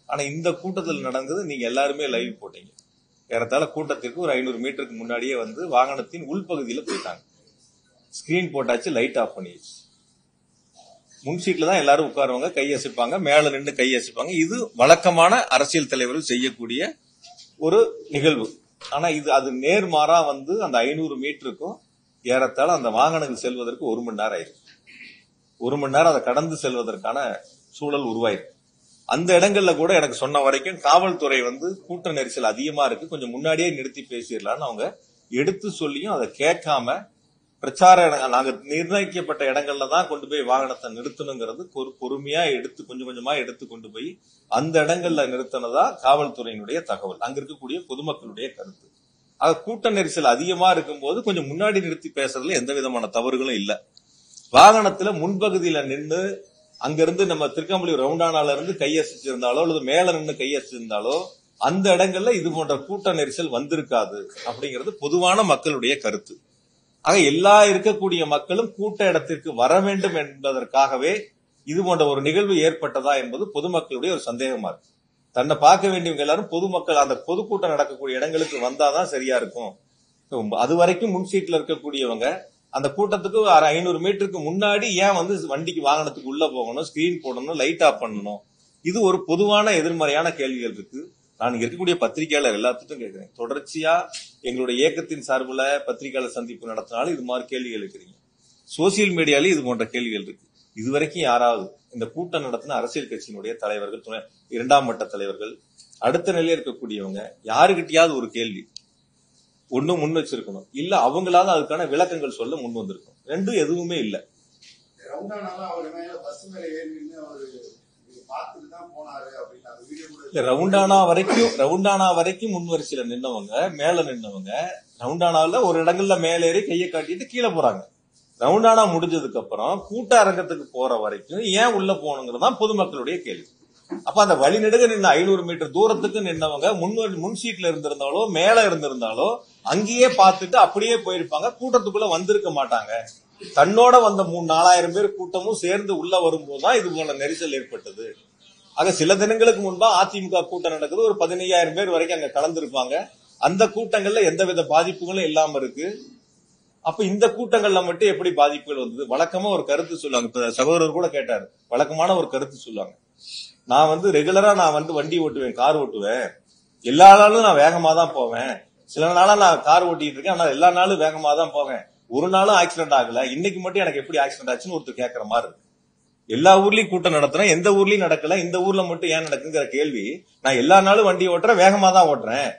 ஆனா இந்த கூட்டத்தில் நடந்தது நீங்க எல்லாருமே லைவ் போட்டீங்க. ஏறத்தாழ கூட்டத்திற்கு ஒரு 500 மீட்டருக்கு முன்னாடியே வந்து வாகனத்தின் உள்பகுதியில போயிட்டாங்க. ஸ்கிரீன் போட்டாச்சு, லைட் ஆஃப் பண்ணிடுச்சு. முன் சீட்ல தான் எல்லாரும் உட்காருவாங்க, கையசைப்பாங்க, மேல நின்று கையசைப்பாங்க. இது வழக்கமான அரசியல் தலைவர்கள் செய்யக்கூடிய ஒரு நிகழ்வு. ஆனா அது நேர்மாறா வந்து அந்த 500 மீட்டருக்கும் ஏறத்தாழ அந்த வாகனங்கள் செல்வதற்கு 1 மணி நேரம் ஆயிருக்கு. 1 மணி நேரம் அதை கடந்து செல்வதற்கான சூழல் உருவாயிருக்கு. அந்த இடங்கள்ல கூட எனக்கு சொன்ன வரைக்கும் காவல்துறை வந்து கூட்ட நெரிசல் அதிகமா இருக்கு, கொஞ்சம் முன்னாடியே நிறுத்தி பேசிடலான்னு அவங்க எடுத்து சொல்லியும் அதை கேட்காம பிரச்சார நாங்க நிர்ணயிக்கப்பட்ட இடங்கள்ல தான் கொண்டு போய் வாகனத்தை நிறுத்தணுங்கிறது பொறுமையா எடுத்து கொஞ்சம் கொஞ்சமா எடுத்து கொண்டு போய் அந்த இடங்கள்ல நிறுத்தினதா காவல்துறையினுடைய தகவல், அங்க இருக்கக்கூடிய பொதுமக்களுடைய கருத்து. ஆக கூட்ட நெரிசல் அதிகமா இருக்கும் போது கொஞ்சம் முன்னாடி நிறுத்தி பேசுறதுல எந்த விதமான தவறுகளும் இல்ல. வாகனத்துல முன்பகுதியில நின்று அங்கிருந்து நம்ம திருக்கம்பள்ளி ரவுண்டானால இருந்து கையசிச்சிருந்தாலோ அல்லது மேல நின்று கையசிச்சிருந்தாலோ அந்த இடங்கள்ல இது போன்ற கூட்ட நெரிசல் வந்திருக்காது அப்படிங்கிறது பொதுவான மக்களுடைய கருத்து. ஆக எல்லா இருக்கக்கூடிய மக்களும் கூட்ட இடத்திற்கு வர வேண்டும் என்பதற்காகவே இது போன்ற ஒரு நிகழ்வு ஏற்பட்டதா என்பது பொதுமக்களுடைய ஒரு சந்தேகமா இருக்கு. தன்னை பார்க்க வேண்டியவங்க எல்லாரும் பொதுமக்கள் அந்த பொதுக்கூட்டம் நடக்கக்கூடிய இடங்களுக்கு வந்தாதான் சரியா இருக்கும். அது வரைக்கும் முன் சீட்ல இருக்கக்கூடியவங்க அந்த கூட்டத்துக்கு 500 மீட்டருக்கு முன்னாடி ஏன் வந்து வண்டிக்கு வாகனத்துக்கு உள்ள போகணும், ஸ்கிரீன் போடணும், லைட் ஆஃப் பண்ணணும்? இது ஒரு பொதுவான எதிர்மறையான கேள்விகள் இருக்கு. நான் இங்க இருக்கக்கூடிய பத்திரிகையாளர் எல்லாத்துக்கும் கேட்கிறேன், தொடர்ச்சியா எங்களுடைய இயக்கத்தின் சார்பில் பத்திரிகையாளர் சந்திப்பு நடத்தினாலும் இது மாதிரி கேள்விகள் இருக்கிறீங்க. சோசியல் மீடியாலே இது போன்ற கேள்விகள் இருக்கு. இதுவரைக்கும் யாராவது இந்த கூட்டம் நடத்தின அரசியல் கட்சியினுடைய தலைவர்கள், இரண்டாம் மட்ட தலைவர்கள், அடுத்த நிலையில் இருக்கக்கூடியவங்க யாருகிட்டயாவது ஒரு கேள்வி ஒண்ணு முன் வச்சிருக்கணும், இல்ல அவங்களாவது அதுக்கான விளக்கங்கள் சொல்ல முன் வந்திருக்கும். ரெண்டும் எதுவுமே இல்ல. ரவுண்டானா வரைக்கும் முன்வரிசையில நின்னவங்க, மேல நின்னவங்க, ரவுண்டானால ஒரு இடங்கள்ல மேல ஏறி கையை காட்டிட்டு கீழே போறாங்க. ரவுண்டானா முடிஞ்சதுக்கு அப்புறம் கூட்ட அரங்கத்துக்கு போற வரைக்கும் ஏன் உள்ள போகணுங்கிறதான் பொதுமக்களுடைய கேள்வி. அப்ப அந்த வழிநெடுக நின்ன 500 மீட்டர் தூரத்துக்கு நின்னவங்க முன் சீட்ல இருந்திருந்தாலோ மேல இருந்திருந்தாலோ அங்கேயே பார்த்துட்டு அப்படியே போயிருப்பாங்க, கூட்டத்துக்குள்ள வந்திருக்க மாட்டாங்க. தன்னோட வந்த 3-4,000 பேர் கூட்டமும் சேர்ந்து உள்ள வரும்போதுதான் இது போல நெரிசல் ஏற்பட்டது. ஆக சில தினங்களுக்கு முன்பா அதிமுக கூட்டம் நடக்குது, ஒரு 15,000 பேர் வரைக்கும் அங்க கலந்துருப்பாங்க. அந்த கூட்டங்கள்ல எந்தவித பாதிப்புகளும் இல்லாம இருக்கு. அப்ப இந்த கூட்டங்கள்ல மட்டும் எப்படி பாதிப்புகள் வந்தது? வழக்கமா ஒரு கருத்து சொல்லுவாங்க, சகோதரர் கூட கேட்டாரு, வழக்கமான ஒரு கருத்து சொல்லுவாங்க, நான் வந்து ரெகுலரா நான் வந்து வண்டி ஓட்டுவேன், கார் ஓட்டுவேன், எல்லா நாளும் நான் வேகமா தான் போவேன், சில நாளா நான் கார் ஓட்டிட்டு இருக்கேன், ஆனா எல்லா நாளும் வேகமா தான் போவேன், ஒரு நாளும் ஆக்சிடென்ட் ஆகல, இன்னைக்கு மட்டும் எனக்கு எப்படி ஆக்சிடென்ட் ஆச்சுன்னு ஒருத்தர் கேட்கற மாதிரி இருக்கு. எல்லா ஊர்லயும் கூட்டம் நடத்துறேன், எந்த ஊர்லயும் நடக்கல, இந்த ஊர்ல மட்டும் ஏன் நடக்குங்கிற கேள்வி. நான் எல்லா நாளும் வண்டி ஓட்டுறேன், வேகமா தான் ஓட்டுறேன்,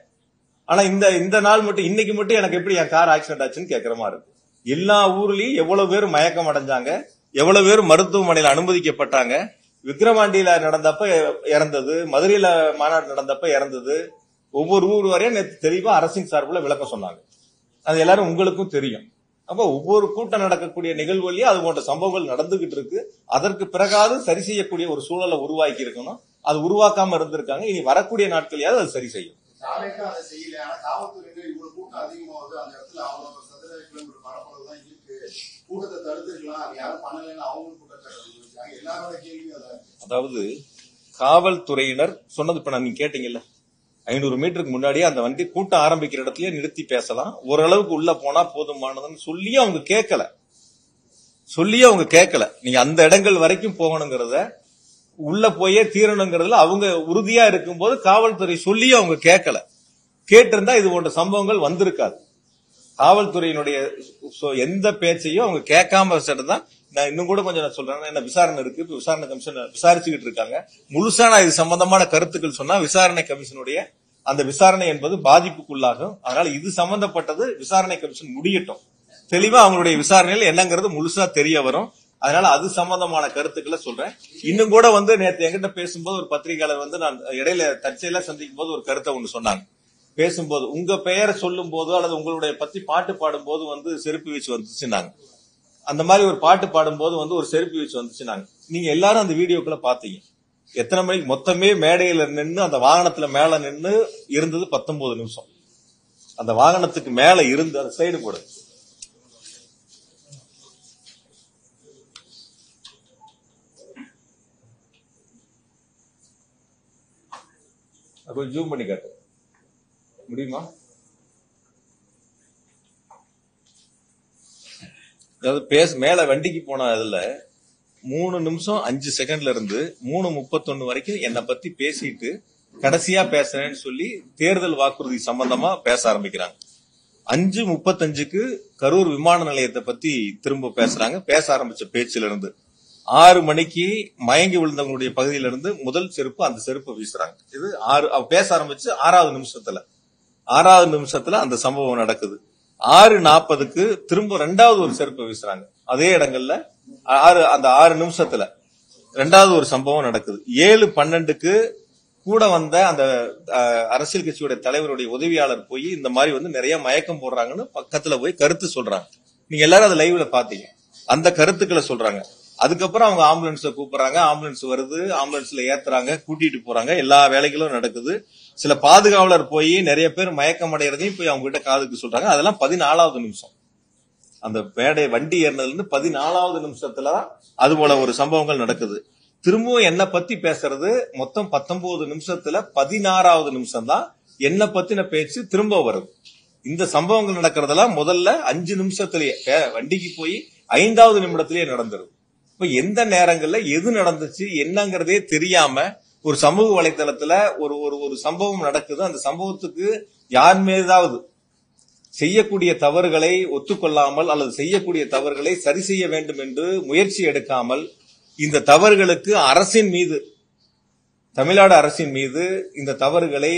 ஆனா இந்த நாள் மட்டும் இன்னைக்கு மட்டும் எனக்கு எப்படி என் கார் ஆக்சிடென்ட் ஆச்சுன்னு கேட்கற மாதிரி இருக்கு. எல்லா ஊர்லயும் எவ்வளவு பேர் மயக்கம் அடைஞ்சாங்க, எவ்வளவு பேர் மருத்துவமனையில அனுமதிக்கப்பட்டாங்க, விக்கிரவாண்டியில நடந்தப்ப இறந்தது, மதுரையில மாநாடு நடந்தப்ப இறந்தது, ஒவ்வொரு ஊர் வரையும் நேற்று தெளிவா அரசின் சார்பில் விளக்கம் சொன்னாங்க. அது எல்லாரும் உங்களுக்கும் தெரியும். அப்ப ஒவ்வொரு கூட்டம் நடக்கக்கூடிய நிகழ்வுலயே அது போன்ற சம்பவங்கள் நடந்துகிட்டு இருக்கு. அதற்கு பிறகாவது சரி செய்யக்கூடிய ஒரு சூழலை உருவாக்கி இருக்கணும். அது உருவாக்காம இருந்திருக்காங்க. இனி வரக்கூடிய நாட்களையாவது அது சரி செய்யும். அதாவது காவல்துறையினர் சொன்னது இப்ப நீங்க கேட்டீங்கல்ல, 500 மீட்டருக்கு முன்னாடியே அந்த வண்டி கூட்டம் ஆரம்பிக்கிற இடத்துலயே நிறுத்தி பேசலாம், ஓரளவுக்கு உள்ள போனா போதுமானதுன்னு சொல்லியே அவங்க கேட்கல. நீங்க அந்த இடங்கள் வரைக்கும் போகணுங்கிறத, உள்ள போயே தீரணுங்கிறதுல அவங்க உறுதியா இருக்கும்போது காவல்துறை சொல்லியே அவங்க கேட்கல. கேட்டிருந்தா இது போன்ற சம்பவங்கள் வந்திருக்காது. காவல்துறையினுடைய எந்த பேச்சையும் அவங்க கேட்காம தான். நான் இன்னும் கூட கொஞ்சம் சொல்றேன், என்ன விசாரணை இருக்கு, இப்ப விசாரணை கமிஷன் விசாரிச்சுக்கிட்டு இருக்காங்க. முழுசா நான் இது சம்பந்தமான கருத்துக்கள் சொன்னா விசாரணை கமிஷனுடைய அந்த விசாரணை என்பது பாதிப்புக்குள்ளாகும். அதனால இது சம்பந்தப்பட்டது விசாரணை கமிஷன் முடியட்டும், தெளிவா அவங்களுடைய விசாரணையில் என்னங்கிறது முழுசா தெரிய வரும். அதனால அது சம்பந்தமான கருத்துக்களை சொல்றேன். இன்னும் கூட வந்து நேற்று என்கிட்ட பேசும்போது ஒரு பத்திரிகையாளர் வந்து நான் இடையில தற்செயலா சந்திக்கும் போது ஒரு கருத்தை ஒண்ணு சொன்னாங்க. பேசும்போது உங்க பெயரை சொல்லும் போதோ அல்லது உங்களுடைய பத்தி பாட்டு பாடும் போது வந்து செருப்பு வீச்சு வந்துச்சுன்னாங்க. அந்த மாதிரி ஒரு பாட்டு பாடும்போது வந்து ஒரு செருப்பு வீச்சு வந்துச்சுன்னாங்க. நீங்க எல்லாரும் அந்த வீடியோக்களை பாத்தீங்க. எத்தனை மணிக்கு மொத்தமே மேடையில நின்று அந்த வாகனத்துல மேல நின்று இருந்தது 19 நிமிஷம். அந்த வாகனத்துக்கு மேல இருந்து அந்த சைடு போடு, கொஞ்சம் ஜூம் பண்ணி காட்டு முடியுமா? அதாவது மேல வண்டிக்கு போன இதுல 3 நிமிஷம் 5 செகண்ட்ல இருந்து 3:31 வரைக்கும் என்னை பத்தி பேசிட்டு கடைசியா பேசுறேன்னு சொல்லி தேர்தல் வாக்குறுதி சம்பந்தமா பேச ஆரம்பிக்கிறாங்க. 5:35க்கு கரூர் விமான நிலையத்தை பத்தி திரும்ப பேசுறாங்க. பேச ஆரம்பிச்ச பேச்சுல இருந்து 6 மணிக்கு மயங்கி விழுந்தவங்களுடைய பகுதியில இருந்து முதல் செருப்பு அந்த செருப்பை வீசுறாங்க. இது பேச ஆரம்பிச்சு 6வது நிமிஷத்துல அந்த சம்பவம் நடக்குது. 6:40க்கு திரும்ப 2வது ஒரு செருப்பை வீசுறாங்க. அதே இடங்கள்ல அந்த 6 நிமிஷத்துல 2வது ஒரு சம்பவம் நடக்குது. 7:12க்கு கூட வந்த அந்த அரசியல் கட்சியுடைய தலைவருடைய உதவியாளர் போய் இந்த மாதிரி வந்து நிறைய மயக்கம் போடுறாங்கன்னு பக்கத்துல போய் கருத்து சொல்றாங்க. நீங்க எல்லாரும் அதை லைவ்ல பாத்தீங்க. அந்த கருத்துக்களை சொல்றாங்க. அதுக்கப்புறம் அவங்க ஆம்புலன்ஸ கூப்பிடுறாங்க, ஆம்புலன்ஸ் வருது, ஆம்புலன்ஸ்ல ஏத்துறாங்க, கூட்டிட்டு போறாங்க, எல்லா வேலைகளும் நடக்குது. சில பாதுகாவலர் போய் நிறைய பேர் மயக்கம் அடைகிறதையும் போய் அவங்க கிட்ட காதுக்கு சொல்றாங்க. அதெல்லாம் 14வது நிமிஷம். அந்த மேடை வண்டி ஏறினதுல இருந்து 14வது நிமிஷத்துலதான் அது போல ஒரு சம்பவங்கள் நடக்குது. திரும்பவும் என்ன பத்தி பேசுறது மொத்தம் 19 நிமிஷத்துல 16வது நிமிஷம் தான் என்ன பத்தின பேச்சு திரும்ப வருது. இந்த சம்பவங்கள் நடக்கிறதெல்லாம் முதல்ல 5 நிமிஷத்திலேயே வண்டிக்கு போய் 5வது நிமிடத்திலேயே நடந்துருது. இப்ப எந்த நேரங்கள்ல எது நடந்துச்சு என்னங்கிறதே தெரியாம ஒரு சமூக வலைதளத்துல ஒரு சம்பவம் நடக்குது. அந்த சம்பவத்துக்கு யார் மீதாவது செய்யக்கூடிய தவறுகளை ஒத்துக்கொள்ளாமல் அல்லது செய்யக்கூடிய தவறுகளை சரி செய்ய வேண்டும் என்று முயற்சி எடுக்காமல் இந்த தவறுகளுக்கு அரசின் மீது, தமிழ்நாடு அரசின் மீது இந்த தவறுகளை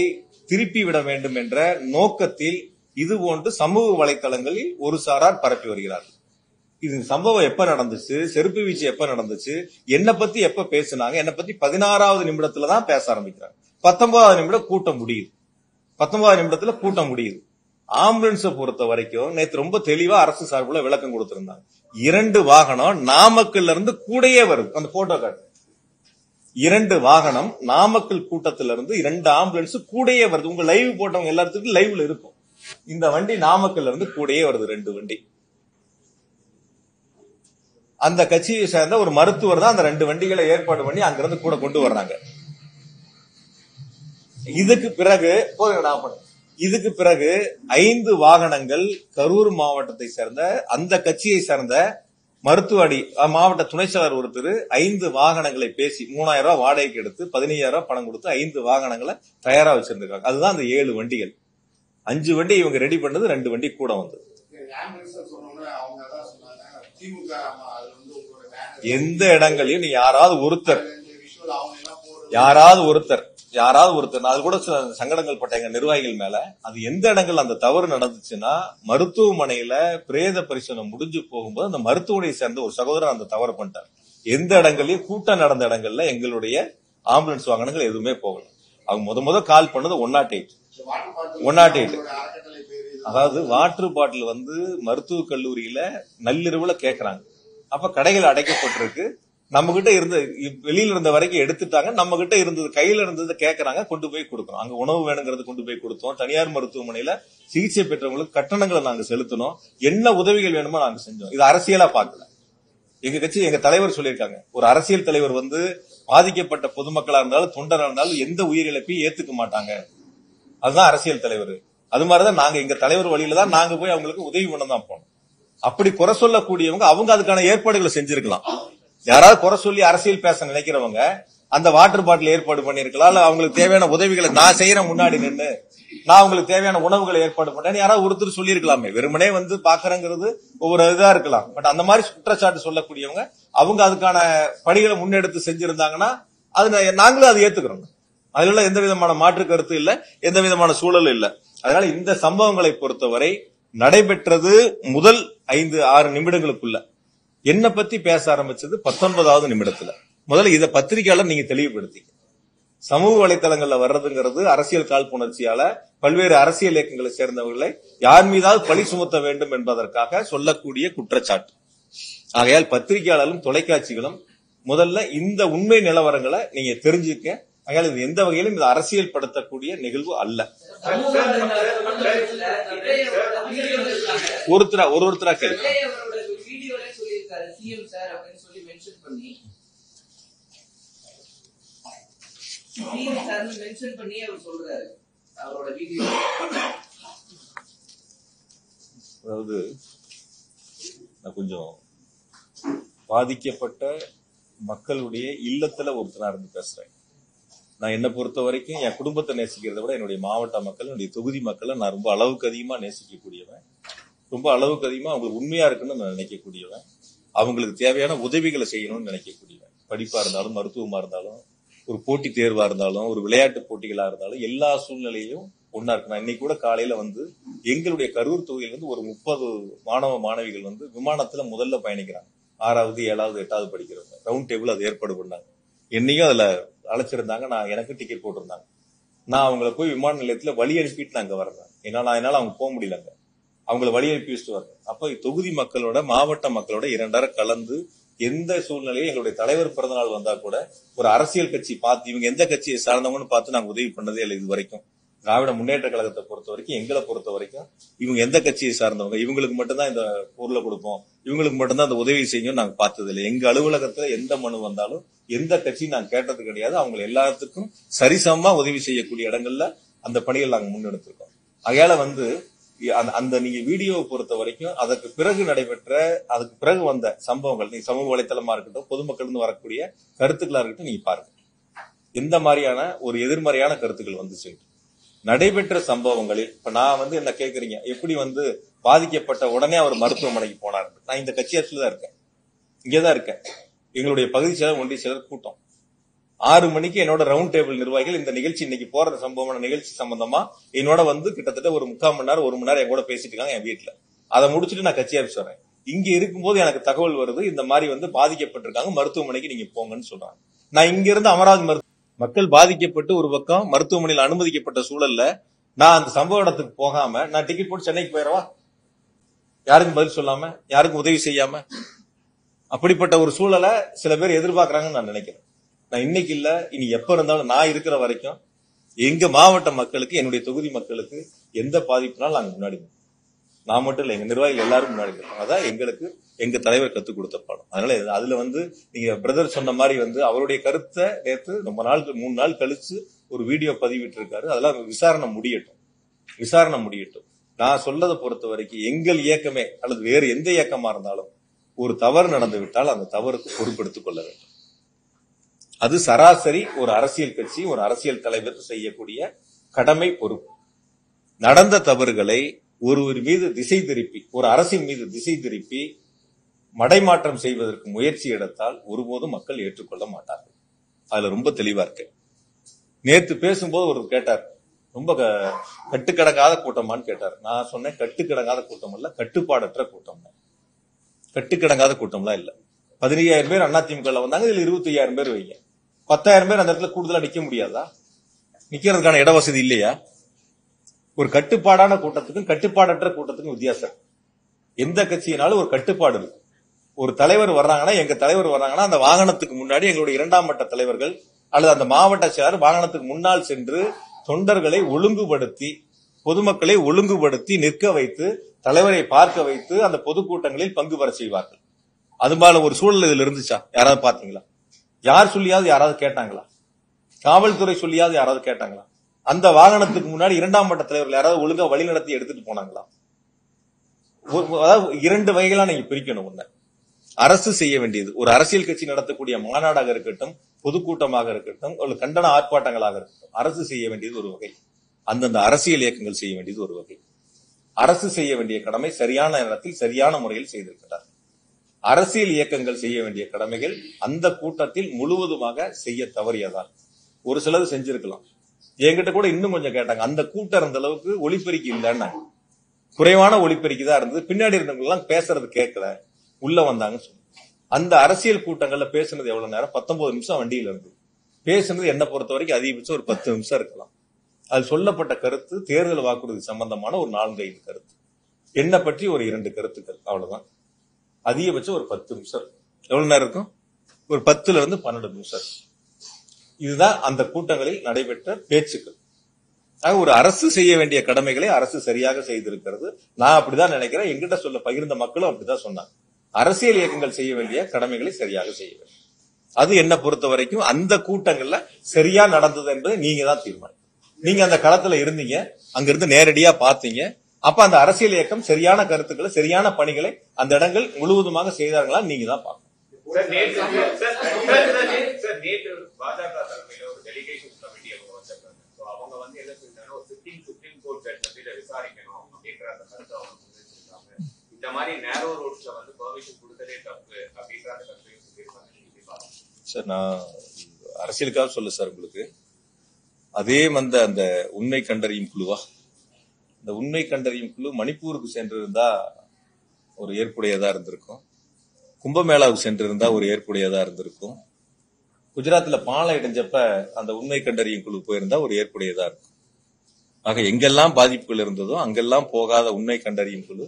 திருப்பி விட வேண்டும் என்ற நோக்கத்தில் இது போன்று சமூக வலைதளங்களில் ஒரு சாரார் பரப்பி வருகிறார்கள். இது சம்பவம் எப்ப நடந்துச்சு, செருப்பு வீச்சு எப்ப நடந்துச்சு, என்ன பத்தி எப்ப பேசினாங்க, என்ன பத்தி 16வது நிமிடத்துலதான் பேச ஆரம்பிக்கிறாங்க. 19வது நிமிடம் கூட்டம் முடியுது. 19வது நிமிடத்துல கூட்டம் முடியுது. ஆம்புலன்ஸை பொறுத்த வரைக்கும் நேற்று ரொம்ப தெளிவா அரசு சார்பில் விளக்கம் கொடுத்திருந்தாங்க. 2 வாகனம் நாமக்கல்ல இருந்து கூடயே வருது. அந்த போட்டோ காட்டு. 2 வாகனம் நாமக்கல் கூட்டத்தில இருந்து 2 ஆம்புலன்ஸ் கூடயே வருது. உங்க லைவ் போட்டவங்க எல்லாத்துக்கும் லைவ்ல இருக்கும். இந்த வண்டி நாமக்கல்ல இருந்து கூடயே வருது. 2 வண்டி. அந்த கட்சியை சேர்ந்த ஒரு மருத்துவர் தான் அந்த 2 வண்டிகளை ஏற்பாடு பண்ணி அங்கிருந்து கூட கொண்டு வர்றாங்க. இதுக்கு பிறகு 5 வாகனங்கள் கரூர் மாவட்டத்தை சேர்ந்த அந்த கட்சியை சேர்ந்த மருத்துவ மாவட்ட துணை செயலர் ஒருத்தர் 5 வாகனங்களை பேசி 3000 ரூபாய் வாடகைக்கு எடுத்து 15000 ரூபாய் பணம் கொடுத்து 5 வாகனங்களை தயாரா வச்சிருந்திருக்காங்க. அதுதான் அந்த 7 வண்டிகள். 5 வண்டி இவங்க ரெடி பண்ணது, 2 வண்டி கூட வந்தது. எந்த இடங்களையும் நீ யாராவது ஒருத்தர் அது கூட சங்கடங்கள் பட்ட எங்க நிர்வாகிகள் மேல அது எந்த இடங்கள் அந்த தவறு நடந்துச்சுன்னா மருத்துவமனையில பிரேத பரிசோதனை முடிஞ்சு போகும்போது அந்த மருத்துவமனையை சேர்ந்த ஒரு சகோதரர் அந்த தவறு பண்ணிட்டார். எந்த இடங்களையும் கூட்டம் நடந்த இடங்கள்ல எங்களுடைய ஆம்புலன்ஸ் வாகனங்கள் எதுவுமே போகல. அவங்க முத கால் பண்ணது 108. அதாவது வாட்டர் பாட்டில் மருத்துவக் கல்லூரியில நள்ளிரவுல கேக்குறாங்க. அப்ப கடைகள் அடைக்கப்பட்டிருக்கு. நம்ம கிட்ட இருந்த வெளியில இருந்த வரைக்கும் எடுத்துட்டாங்க. நம்ம கிட்ட இருந்தது கையில இருந்தது கேக்குறாங்க, கொண்டு போய் கொடுக்கணும். அங்க உணவு வேணுங்கிறது கொண்டு போய் கொடுத்தோம். தனியார் மருத்துவமனையில சிகிச்சை பெற்றவங்களுக்கு கட்டணங்களை நாங்க செலுத்தணும். என்ன உதவிகள் வேணுமோ நாங்க செஞ்சோம். இது அரசியலா பார்க்கல. எங்க கட்சி எங்க தலைவர் சொல்லியிருக்காங்க, ஒரு அரசியல் தலைவர் பாதிக்கப்பட்ட பொதுமக்களா இருந்தாலும் தொண்டரா இருந்தாலும் எந்த உயிரிழப்பையும் ஏத்துக்க மாட்டாங்க. அதுதான் அரசியல் தலைவர். அது மாதிரிதான் நாங்க எங்க தலைவர் வழியில தான் நாங்க போய் அவங்களுக்கு உதவி பண்ண தான் போனோம். அப்படி குறை சொல்லக்கூடியவங்க அவங்க அதுக்கான ஏற்பாடுகளை செஞ்சிருக்கலாம். யாராவது குறை சொல்லி அரசியல் பேச நினைக்கிறவங்க அந்த வாட்டர் பாட்டில் ஏற்பாடு பண்ணிருக்கலாம். இல்ல அவங்களுக்கு தேவையான உதவிகளை நான் செய்யறேன் முன்னாடி நின்று நான் அவங்களுக்கு தேவையான உணவுகளை ஏற்பாடு பண்ணேன் யாராவது ஒருத்தர் சொல்லி இருக்கலாமே. வெறுமனே பாக்குறங்கிறது ஒவ்வொரு இதா இருக்கலாம். பட் அந்த மாதிரி குற்றச்சாட்டு சொல்லக்கூடியவங்க அவங்க அதுக்கான பணிகளை முன்னெடுத்து செஞ்சிருந்தாங்கன்னா அது நாங்களும் அதை ஏத்துக்கிறோம். அதுல எந்த விதமான மாற்று கருத்து இல்ல, எந்த விதமான சூழல் இல்ல. அதனால இந்த சம்பவங்களை பொறுத்தவரை நடைபெற்றது முதல் 5-6 நிமிடங்களுக்குள்ள என்ன பத்தி பேச ஆரம்பிச்சது 19வது நிமிடத்துல. முதல்ல இத பத்திரிகையாளர் நீங்க தெளிவுபடுத்தி சமூக வலைதளங்கள்ல வர்றதுங்கிறது அரசியல் காழ்ப்புணர்ச்சியால பல்வேறு அரசியல் இயக்கங்களை சேர்ந்தவர்களை யார் மீதாவது பழி சுமத்த வேண்டும் என்பதற்காக சொல்லக்கூடிய குற்றச்சாட்டு. ஆகையால் பத்திரிகையாளர்களும் தொலைக்காட்சிகளும் முதல்ல இந்த உண்மை நிலவரங்களை நீங்க தெரிஞ்சுக்க. ஆகையால் இது எந்த வகையிலும் இது அரசியல் படுத்தக்கூடிய நிகழ்வு அல்ல. ஒருத்தரா கேள்வி அதாவது கொஞ்சம் பாதிக்கப்பட்ட மக்களுடைய இல்லத்துல ஒருத்தரா இருந்து பேசுறேன். நான் என்ன பொறுத்த வரைக்கும் என் குடும்பத்தை நேசிக்கிறத விட என்னுடைய மாவட்ட மக்கள், என்னுடைய தொகுதி மக்களை நான் ரொம்ப அளவுக்கு அதிகமா நேசிக்கக்கூடியவன். ரொம்ப அளவுக்கு அதிகமா அவங்களுக்கு உண்மையா இருக்குன்னு நான் நினைக்கக்கூடியவன். அவங்களுக்கு தேவையான உதவிகளை செய்யணும்னு நினைக்கக்கூடியவன். படிப்பா இருந்தாலும், மருத்துவமா இருந்தாலும், ஒரு போட்டி தேர்வா இருந்தாலும், ஒரு விளையாட்டு போட்டிகளா இருந்தாலும் எல்லா சூழ்நிலையிலும் ஒன்னா இருக்கு. நான் இன்னைக்கு கூட காலையில எங்களுடைய கரூர் தொகுதியில் ஒரு 30 மாணவ மாணவிகள் விமானத்துல முதல்ல பயணிக்கிறாங்க. 6வது 7வது 8வது படிக்கிறவங்க ரவுண்ட் டேபிள் அது ஏற்பாடு பண்ணாங்க. என்னையும் அதுல அழைச்சிருந்தாங்க. நான் எனக்கு டிக்கெட் போட்டிருந்தாங்க. நான் அவங்கள போய் விமான நிலையத்துல வழி அனுப்பிட்டு நான் அங்க வர்றேன். என்னால அவங்க போக முடியலங்க. அவங்கள வழி அனுப்பி வச்சுட்டு வர்றேன். அப்ப தொகுதி மக்களோட மாவட்ட மக்களோட 2 கலந்து எந்த சூழ்நிலையும் எங்களுடைய தலைவர் பிறந்தநாள் வந்தா கூட ஒரு அரசியல் கட்சி பார்த்து இவங்க எந்த கட்சியை சார்ந்தவங்கன்னு பார்த்து நாங்க உதவி பண்ணதே இல்லை இது வரைக்கும். திராவிட முன்னேற்ற கழகத்தை பொறுத்த வரைக்கும், எங்களை பொறுத்த வரைக்கும் இவங்க எந்த கட்சியை சார்ந்தவங்க, இவங்களுக்கு மட்டும்தான் இந்த பொருளை கொடுப்போம், இவங்களுக்கு மட்டும்தான் இந்த உதவி செய்யும் நாங்க பார்த்தது இல்லை. எங்க அலுவலகத்துல எந்த மனு வந்தாலும் எந்த கட்சியும் நாங்க கேட்டது கிடையாது. அவங்க எல்லாத்துக்கும் சரிசமமா உதவி செய்யக்கூடிய இடங்கள்ல அந்த பணிகள் நாங்க முன்னெடுத்திருக்கோம். ஆகையால அந்த நீங்க வீடியோவை பொறுத்த வரைக்கும் அதுக்கு பிறகு வந்த சம்பவங்கள், நீங்க சமூக வலைத்தளமா இருக்கட்டும், பொதுமக்கள் இருந்து வரக்கூடிய கருத்துக்களா இருக்கட்டும், நீங்க பாருங்க எந்த மாதிரியான ஒரு எதிர்மறையான கருத்துக்கள் வந்துச்சு. நடைபெற்ற சம்பவங்களில் இப்ப நான் என்ன கேக்குறீங்க, எப்படி பாதிக்கப்பட்ட உடனே அவர் மருத்துவமனைக்கு போனார். நான் இந்த கட்சி ஆட்சியில தான் இருக்கேன், இங்கேதான் இருக்கேன். எங்களுடைய பகுதி செயலர், ஒன்றிய செயலர் கூட்டம் 6 மணிக்கு என்னோட ரவுண்ட் டேபிள் நிர்வாகிகள் இந்த நிகழ்ச்சி, இன்னைக்கு போற சம்பவமான நிகழ்ச்சி சம்பந்தமா என்னோட கிட்டத்தட்ட ஒரு 3/4 மணி நேரம் 1 மணி நேரம் என் கூட பேசிட்டு இருக்காங்க என் வீட்டுல. அதை முடிச்சுட்டு நான் கட்சி ஆஃபீஸ் வரேன். இங்க இருக்கும்போது எனக்கு தகவல் வருது, இந்த மாதிரி பாதிக்கப்பட்டிருக்காங்க, மருத்துவமனைக்கு நீங்க போங்கன்னு சொல்றாங்க. நான் இங்க இருந்து அமராவதி மக்கள் பாதிக்கப்பட்டு ஒரு பக்கம் மருத்துவமனையில் அனுமதிக்கப்பட்ட சூழல்ல நான் அந்த சம்பவ இடத்துக்கு போகாம நான் டிக்கெட் போட்டு சென்னைக்கு போயிடவா? யாருக்கும் பதில் சொல்லாம, யாருக்கும் உதவி செய்யாம? அப்படிப்பட்ட ஒரு சூழலை சில பேர் எதிர்பார்க்கறாங்கன்னு நான் நினைக்கிறேன். நான் இன்னைக்கு இல்ல, இனி எப்ப இருந்தாலும் நான் இருக்கிற வரைக்கும் எங்க மாவட்ட மக்களுக்கு, என்னுடைய தொகுதி மக்களுக்கு எந்த பாதிப்புனாலும் நாங்க முன்னாடி, நான் மட்டும் இல்ல, எங்க நிர்வாகிகள் எல்லாரும் முன்னாடி இருப்பாங்க. அதான் எங்களுக்கு எங்க தலைவர் கத்துக் கொடுத்த பாடம். அதனால அதுல நீங்க பிரதர் சொன்ன மாதிரி அவருடைய கருத்தை நேற்று ரொம்ப நாள் 3 நாள் கழிச்சு ஒரு வீடியோ பதிவிட்டு இருக்காரு. அதெல்லாம் விசாரணை முடியட்டும். நான் சொல்லதை பொறுத்த வரைக்கும் எங்கள் இயக்கமே அல்லது வேறு எந்த இயக்கமா இருந்தாலும் ஒரு தவறு நடந்து விட்டால் அந்த தவறுக்கு பொறுப்பெடுத்துக் கொள்ள வேண்டும். அது சராசரி ஒரு அரசியல் கட்சி, ஒரு அரசியல் தலைவர் செய்யக்கூடிய கடமை, பொறுப்பு. நடந்த தவறுகளை ஒருவர் மீது திசை திருப்பி, ஒரு அரசின் மீது திசை திருப்பி மடைமாற்றம் செய்வதற்கு முயற்சி எடுத்தால் ஒருபோதும் மக்கள் ஏற்றுக்கொள்ள மாட்டார்கள். அதுல ரொம்ப தெளிவா இருக்கு. நேற்று பேசும்போது ஒரு கேட்டார், ரொம்ப கட்டுக்கடங்காத கூட்டமான்னு கேட்டார். நான் சொன்னேன், கட்டுக்கடங்காத கூட்டம் இல்ல, கட்டுப்பாடற்ற கூட்டம். கட்டுக்கடங்காத கூட்டம்லாம் இல்ல. 15,000 பேர் அதிமுக வந்தாங்க, இதுல 25,000 பேர் வைங்க, 10,000 பேர் அந்த இடத்துல கூடுதலா நிக்க முடியாதா? நிக்கிறதுக்கான இட வசதி இல்லையா? ஒரு கட்டுப்பாடான கூட்டத்துக்கும் கட்டுப்பாடற்ற கூட்டத்துக்கும் வித்தியாசம். எந்த கட்சியினாலும் ஒரு கட்டுப்பாடு இருக்கு. ஒரு தலைவர் வர்றாங்கன்னா, எங்க தலைவர் வர்றாங்கன்னா, அந்த வாகனத்துக்கு முன்னாடி எங்களுடைய 2ஆம் மட்ட தலைவர்கள் அல்லது அந்த மாவட்ட செயலர் வாகனத்துக்கு முன்னால் சென்று தொண்டர்களை ஒழுங்குபடுத்தி, பொதுமக்களை ஒழுங்குபடுத்தி நிற்க வைத்து, தலைவரை பார்க்க வைத்து அந்த பொதுக்கூட்டங்களில் பங்கு பெற செய்வார்கள். அது போல ஒரு சூழல் இதுல இருந்துச்சா? யாராவது பாத்தீங்களா? யார் சொல்லியாவது யாராவது கேட்டாங்களா? காவல்துறை சொல்லியாவது யாராவது கேட்டாங்களா? அந்த வாகனத்துக்கு முன்னாடி 2ஆம் மட்ட தலைவர்கள் யாராவது ஒழுங்கா வழி நடத்தி எடுத்துட்டு போனாங்களா? அதாவது 2 வகைகளா நீங்க பிரிக்கணும். ஒண்ணு, அரசு செய்ய வேண்டியது, ஒரு அரசியல் கட்சி நடத்தக்கூடிய மாநாடாக இருக்கட்டும், பொதுக்கூட்டமாக இருக்கட்டும், ஒரு கண்டன ஆர்ப்பாட்டங்களாக இருக்கட்டும், அரசு செய்ய வேண்டியது ஒரு வகை, அந்தந்த அரசியல் இயக்கங்கள் செய்ய வேண்டியது ஒரு வகை. அரசு செய்ய வேண்டிய கடமை சரியான நேரத்தில் சரியான முறையில் செய்திருக்கிறார். அரசியல் இயக்கங்கள் செய்ய வேண்டிய கடமைகள் அந்த கூட்டத்தில் முழுவதுமாக செய்ய தவறியதால் ஒரு சிலது செஞ்சிருக்கலாம். என்கிட்ட கூட இன்னும் கொஞ்சம் கேட்டாங்க, அந்த கூட்டம் இருந்த அளவுக்கு ஒலிபெருக்கி இல்லைன்னா, குறைவான ஒலிபெருக்கி தான் இருந்தது, பின்னாடி இருந்தவங்க எல்லாம் பேசுறது கேட்கல, உள்ள வந்தாங்க. அந்த அரசியல் கூட்டங்கள்ல பேசுனது எவ்வளவு நேரம்? 19 நிமிஷம் வண்டியில இருந்து பேசுனது என்ன பொறுத்த வரைக்கும் அதிகபட்சம் ஒரு 10 நிமிஷம் இருக்கலாம். அது சொல்லப்பட்ட கருத்து தேர்தல் வாக்குறுதி சம்பந்தமான ஒரு 4-5 கருத்து, என்ன பற்றி ஒரு 2 கருத்துக்கள், அவ்வளவுதான். அதிகபட்சம் ஒரு 10 நிமிஷம். எவ்வளவு நேரம் இருக்கும்? ஒரு 10ல இருந்து 12 நிமிஷம். இதுதான் அந்த கூட்டங்களில் நடைபெற்ற பேச்சுக்கள். ஒரு அரசு செய்ய வேண்டிய கடமைகளை அரசு சரியாக செய்திருக்கிறது. நான் அப்படிதான் நினைக்கிறேன். எங்கிட்ட பகிர்ந்த மக்களும் அப்படிதான் சொன்னாங்க. அரசியல் இயக்கங்கள் செய்ய வேண்டிய கடமைகளை சரியாக செய்ய வேண்டும். அது என்ன பொறுத்த வரைக்கும் அந்த கூட்டங்கள்ல சரியா நடந்தது என்பதை நீங்க தான் தீர்மானிக்கணும். நீங்க அந்த களத்துல இருந்தீங்க, அங்கிருந்து நேரடியா பாத்தீங்க. அப்ப அந்த அரசியல் இயக்கம் சரியான கருத்துக்களை, சரியான பணிகளை அந்த இடங்கள் முழுவதுமாக செய்தார்களா நீங்க தான் பார்க்கணும். பாஜக தலைமையில ஒரு டெலிகேஷன் கமிட்டி வச்சிருக்காங்க. அவங்க என்ன சொல்லிட்டாங்கன்னா, ஒரு சுப்ரீம் கோர்ட் ஜட்ஜ்மெண்ட்ல விசாரிக்கணும் அப்படின்ற அந்த கருத்தை அவங்க முன்வைச்சிருக்காங்க. இந்த மாதிரி நேரோ ரோட்ஸ்ல பெர்மிஷன் கொடுத்ததே தப்பு அப்படின்ற அந்த கருத்தையும் சொல்லியிருக்காங்க. சார், நான் அரசியலுக்காக சொல்ல சார் உங்களுக்கு. அதே அந்த உண்மை கண்டறியும் குழுவா, இந்த உண்மை கண்டறியும் குழு மணிப்பூருக்கு சென்றிருந்தா ஒரு ஏற்புடையதா இருந்திருக்கும், கும்பமேளாவுக்கு சென்றிருந்தா ஒரு ஏற்புடையதா இருந்திருக்கும், குஜராத்ல பாலம் இடைஞ்சப்ப அந்த உண்மை கண்டறியும் குழு போயிருந்தா ஒரு ஏற்புடையதா இருக்கும். ஆக எங்கெல்லாம் பாதிப்புகள் இருந்ததோ அங்கெல்லாம் போகாத உண்மை கண்டறியும் குழு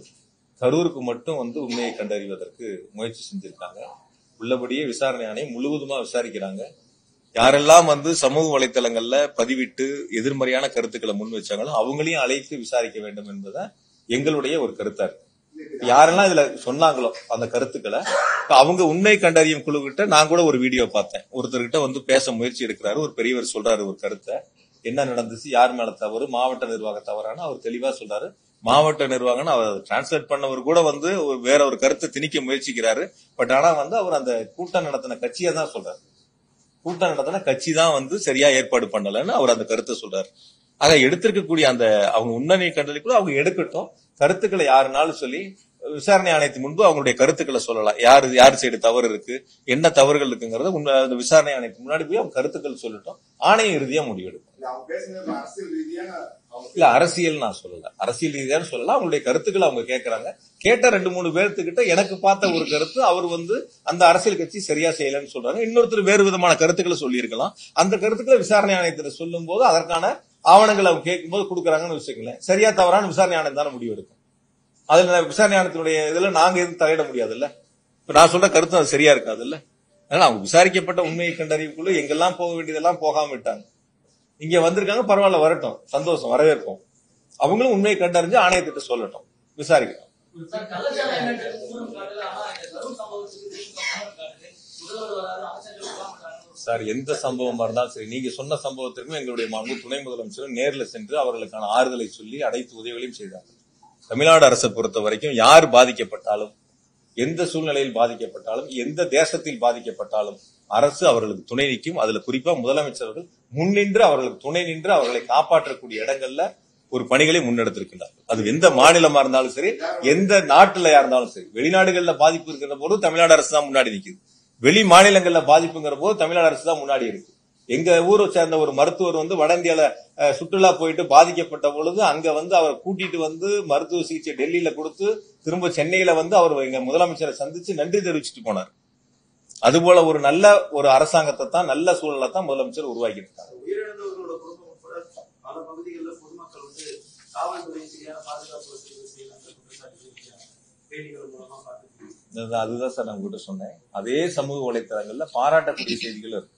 கரூருக்கு மட்டும் உண்மையை கண்டறிவதற்கு முயற்சி செஞ்சிருக்காங்க. உள்ளபடியே விசாரணை ஆணையம் முழுவதுமா விசாரிக்கிறாங்க. யாரெல்லாம் வந்து சமூக வலைத்தளங்கள்ல பதிவிட்டு எதிர்மறையான கருத்துக்களை முன் வச்சாங்களோ அவங்களையும் அழைத்து விசாரிக்க வேண்டும் என்பதை எங்களுடைய ஒரு கருத்தா இருக்கு. யாரெல்லாம் இதுல சொன்னாங்களோ அந்த கருத்துக்களை அவங்க உண்மை கண்டறியும் குழு கிட்ட நான் கூட ஒரு வீடியோ பார்த்தேன். ஒருத்தர்கிட்ட வந்து பேச முயற்சி எடுக்கிறாரு, ஒரு பெரியவர் சொல்றாரு ஒரு கருத்தை, என்ன நடந்துச்சு, யார் மேல தவறு, மாவட்ட நிர்வாக தவறான அவர் தெளிவா சொல்றாரு. மாவட்ட நிர்வாகம் அவர் டிரான்ஸ்லேட் பண்ணவர் கூட வந்து வேற ஒரு கருத்தை திணிக்க முயற்சிக்கிறாரு. பட் ஆனா வந்து அவர் அந்த கூட்டம் நடத்தின கட்சியை தான் சொல்றாரு. கூட்டம் நடத்தின கட்சி தான் வந்து சரியா ஏற்பாடு பண்ணலன்னு அவர் அந்த கருத்தை சொல்றாரு. ஆக எடுத்திருக்கக்கூடிய அந்த அவங்க உண்மை கண்டறிக்குள்ள அவங்க எடுக்கட்டும், கருத்துக்களை யாருனாலும் சொல்லி விசாரணை ஆணையத்தின் முன்பு அவங்களுடைய கருத்துக்களை சொல்லலாம். யாரு சைடு தவறு இருக்கு, என்ன தவறுகள் இருக்குங்கிறத விசாரணை ஆணையத்துக்கு முன்னாடி போய் அவங்க கருத்துக்கள் சொல்லட்டும், ஆணையம் இறுதியா முடிவெடுக்கும். இல்ல அரசியல் நான் சொல்லல, அரசியல் ரீதியான சொல்லலாம். அவங்களுடைய கருத்துக்களை அவங்க கேட்கறாங்க. கேட்ட 2-3 பேர்த்துக்கிட்ட எனக்கு பார்த்த ஒரு கருத்து, அவர் வந்து அந்த அரசியல் கட்சி சரியா செய்யலன்னு சொல்றாங்க. இன்னொருத்தர் வேறு விதமான கருத்துக்களை சொல்லி இருக்கலாம். அந்த கருத்துக்களை விசாரணை ஆணையத்தில் சொல்லும் போது அதற்கான ஆவணங்கள் அவங்க கேட்கும் போது கொடுக்குறாங்கன்னு வச்சுக்கங்களேன். சரியா தவறான விசாரணை ஆணையம் தானே முடிவெடுக்கும். அதுல விசாரணை ஆணையத்தினுடைய இதுல நாங்க எதுவும் தலையிட முடியாது இல்ல. இப்ப நான் சொல்ற கருத்து அது சரியா இருக்காது இல்ல. அதனால அவங்க விசாரிக்கப்பட்ட உண்மையை கண்டறிவுக்குள்ள எங்கெல்லாம் போக வேண்டியதெல்லாம் போகாம விட்டாங்க. இங்க வந்திருக்காங்க, பரவாயில்ல, வரட்டும், சந்தோஷம், வரவேற்போம். அவங்களும் உண்மையை கண்டறிஞ்சு ஆணையத்திட்ட சொல்லட்டும், விசாரிக்கட்டும். சார் எந்த சம்பவமா இருந்தாலும் சரி, நீங்க சொன்ன சம்பவத்திற்கும் எங்களுடைய மாண்பு துணை முதலமைச்சர் நேரில் சென்று அவர்களுக்கான ஆறுதலை சொல்லி அனைத்து உதவிகளையும் செய்தார்கள். தமிழ்நாடு அரசை பொறுத்த வரைக்கும் யார் பாதிக்கப்பட்டாலும், எந்த சூழ்நிலையில் பாதிக்கப்பட்டாலும், எந்த தேசத்தில் பாதிக்கப்பட்டாலும் அரசு அவர்களுக்கு துணை நிற்கும். அதுல குறிப்பா முதலமைச்சர்கள் முன்னின்று அவர்களுக்கு துணை நின்று அவர்களை காப்பாற்றக்கூடிய இடங்கள்ல ஒரு பணிகளை முன்னெடுத்திருக்கின்றார்கள். அது எந்த மாநிலமா இருந்தாலும் சரி, எந்த நாட்டுல இருந்தாலும் சரி. வெளிநாடுகள்ல பாதிப்பு இருக்கிற போது தமிழ்நாடு அரசு தான் முன்னாடி நிற்குது. வெளி மாநிலங்கள்ல பாதிப்புங்கிற போது தமிழ்நாடு அரசு தான் முன்னாடி இருக்கு. எங்க ஊரை சேர்ந்த ஒரு மருத்துவர் வந்து வட இந்தியால சுற்றுலா போயிட்டு பாதிக்கப்பட்ட பொழுது அங்க வந்து அவரை கூட்டிட்டு வந்து மருத்துவ சிகிச்சை டெல்லியில கொடுத்து திரும்ப சென்னையில வந்து அவர் எங்க முதலமைச்சரை சந்திச்சு நன்றி தெரிவிச்சுட்டு போனார். அதுபோல ஒரு நல்ல ஒரு அரசாங்கத்தை தான், நல்ல சூழலை தான் முதலமைச்சர் உருவாக்கி இருக்காங்க. உயிரிழந்தவர்களோட குடும்பம் உட்பட பல பகுதிகளில் பொதுமக்கள் வந்து காவல்துறை சரியான பாதுகாப்பு வசதிகள் செய்யலாம். அதுதான் சார் நான் உங்ககிட்ட சொன்னேன். அதே சமூக வலைத்தளங்கள்ல பாராட்டக்கூடிய செய்திகள் இருக்கு.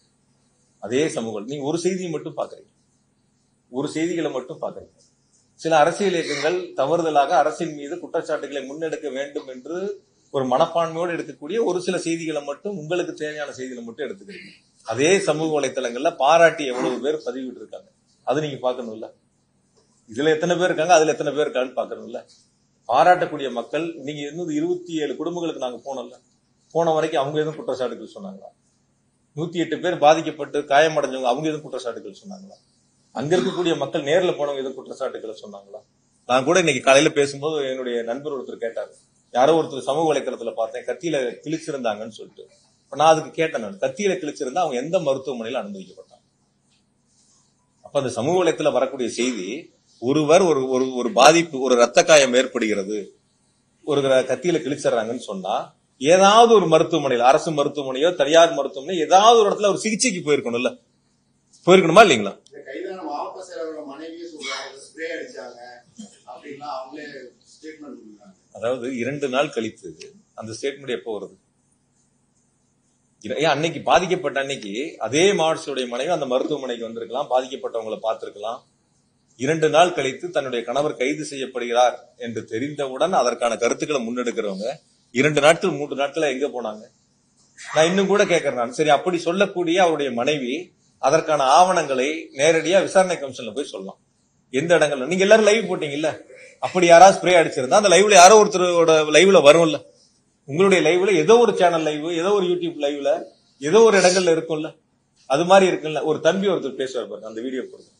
அதே சமூக நீங்க ஒரு செய்தியை மட்டும் பாக்குறீங்க, ஒரு செய்திகளை மட்டும் பாக்குறீங்க. சில அரசியல் இயக்கங்கள் தவறுதலாக அரசின் மீது குற்றச்சாட்டுகளை முன்னெடுக்க வேண்டும் என்று ஒரு மனப்பான்மையோடு எடுக்கக்கூடிய ஒரு சில செய்திகளை மட்டும், உங்களுக்கு தேவையான செய்திகளை மட்டும் எடுத்துக்கிறீங்க. அதே சமூக வலைத்தளங்கள்ல பாராட்டி எவ்வளவு பேர் பதிவிட்டு இருக்காங்க, அது நீங்க பாக்கணும்ல. இதுல எத்தனை பேர் இருக்காங்க, அதுல எத்தனை பேர் இருக்காங்கன்னு பாக்கணும்ல. பாராட்டக்கூடிய மக்கள், நீங்க இன்னும் 27 குடும்பங்களுக்கு நாங்க போனோம்ல, போன வரைக்கும் அவங்க எதுவும் குற்றச்சாட்டுகள் சொன்னாங்களா? 108 பேர் பாதிக்கப்பட்டு காயமடைஞ்சவங்க அவங்க எதுவும் குற்றச்சாட்டுகள் சொன்னாங்களா? அங்க இருக்கக்கூடிய மக்கள் நேர்ல போனவங்க எதுவும் குற்றச்சாட்டுகளை சொன்னாங்களா? நான் கூட இன்னைக்கு காலையில பேசும்போது என்னுடைய நண்பர் ஒருத்தர் கேட்டாரு, யாரோ ஒருத்தர் சமூக வலைத்தளத்துல பார்த்தேன் கத்தியில கிழிச்சிருந்தாங்கன்னு சொல்லிட்டு. நான் அதுக்கு கேட்டேன், நான் கத்தியில கிழிச்சிருந்தா அவங்க எந்த மருத்துவமனையில அனுமதிக்கப்பட்டாங்க? அப்ப அந்த சமூக வலைத்தளத்துல வரக்கூடிய செய்தி, ஒருவர் ஒரு பாதிப்பு, ஒரு ரத்த காயம் ஏற்படுகிறது, ஒரு கத்தியில கிழிச்சிடறாங்கன்னு சொன்னா ஏதாவது ஒரு மருத்துவமனையில், அரசு மருத்துவமனையோ தனியார் மருத்துவமனையோ ஏதாவது ஒரு இடத்துல ஒரு சிகிச்சைக்கு போயிருக்கணும்ல, போயிருக்கணுமா இல்லைங்களா? மாவட்ட செயலரோட மனைவியே சொல்றாங்க ஸ்ப்ரே அடிச்சாங்க அப்படின்னா அவங்களே ஸ்டேட்மெண்ட் கொடுக்குறாங்க. அதாவது 2 நாள் கழித்து அந்த ஸ்டேட்மெண்ட் எப்போ வருது? அன்னைக்கு பாதிக்கப்பட்ட அன்னைக்கு அதே மாவட்டத்துடைய மனைவி அந்த மருத்துவமனைக்கு வந்திருக்கலாம், பாதிக்கப்பட்டவங்களை பார்த்திருக்கலாம். 2 நாள் கழித்து தன்னுடைய கணவர் கைது செய்யப்படுகிறார் என்று தெரிந்தவுடன் அதற்கான கருத்துக்களை முன்னெடுக்கிறவங்க 2 நாட்கள் 3 நாட்கள் எங்க போனாங்க? நான் இன்னும் கூட கேட்கிறேன், சரி அப்படி சொல்லக்கூடிய அவருடைய மனைவி அதற்கான ஆவணங்களை நேரடியா விசாரணை கமிஷன்ல போய் சொல்லலாம். எந்த இடங்கள்ல நீங்க எல்லாரும் லைவ் போட்டீங்கல்ல, அப்படி யாராவது ஸ்ப்ரே அடிச்சிருந்தா அந்த லைவ்ல யாரோ ஒருத்தரோட லைவ்ல வரும்ல, உங்களுடைய லைவ்ல ஏதோ ஒரு சேனல் லைவ், ஏதோ ஒரு யூடியூப் லைவ்ல ஏதோ ஒரு இடங்கள்ல இருக்கும்ல, அது மாதிரி இருக்குல்ல. ஒரு தம்பி ஒருத்தர் பேசுவார் பாருங்க, அந்த வீடியோ போடுங்க.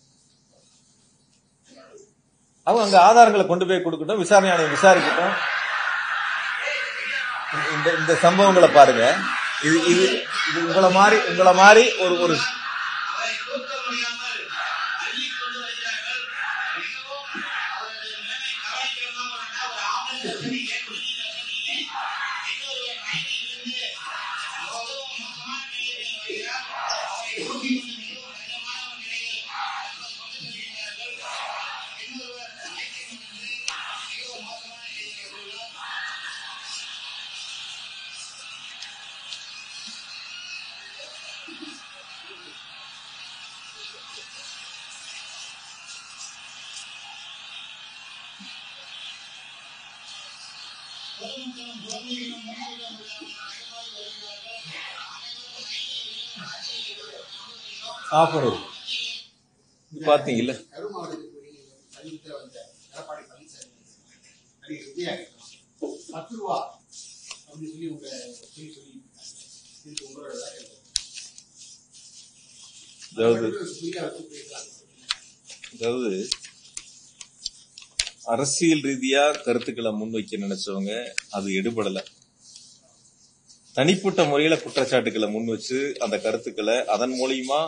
அவங்க அங்க ஆதாரங்களை கொண்டு போய் கொடுக்கட்டும், விசாரணை ஆணையம் விசாரிக்கட்டும். இந்த சம்பவங்களை பாருங்க. இது உங்களை மாதிரி ஒரு ஆஃப் பண்ணுது பாத்தீங்கல்ல. கரூர் மாவட்டத்துக்கு அறிவித்த வந்த எடப்பாடி பழனிசாமி நடிகர் விஜயாகிட்டம் 10 ரூபா அப்படின்னு சொல்லி சொல்லியிருக்காங்க. இதுக்கு உங்களோட அதாவது அரசியல் ரீதியா கருத்துக்களை முன்வைக்க நினைச்சவங்க அது எடுபடல. தனிப்பட்ட முறையில குற்றச்சாட்டுக்களை முன் வச்சு அந்த கருத்துக்களை அதன் மூலியமா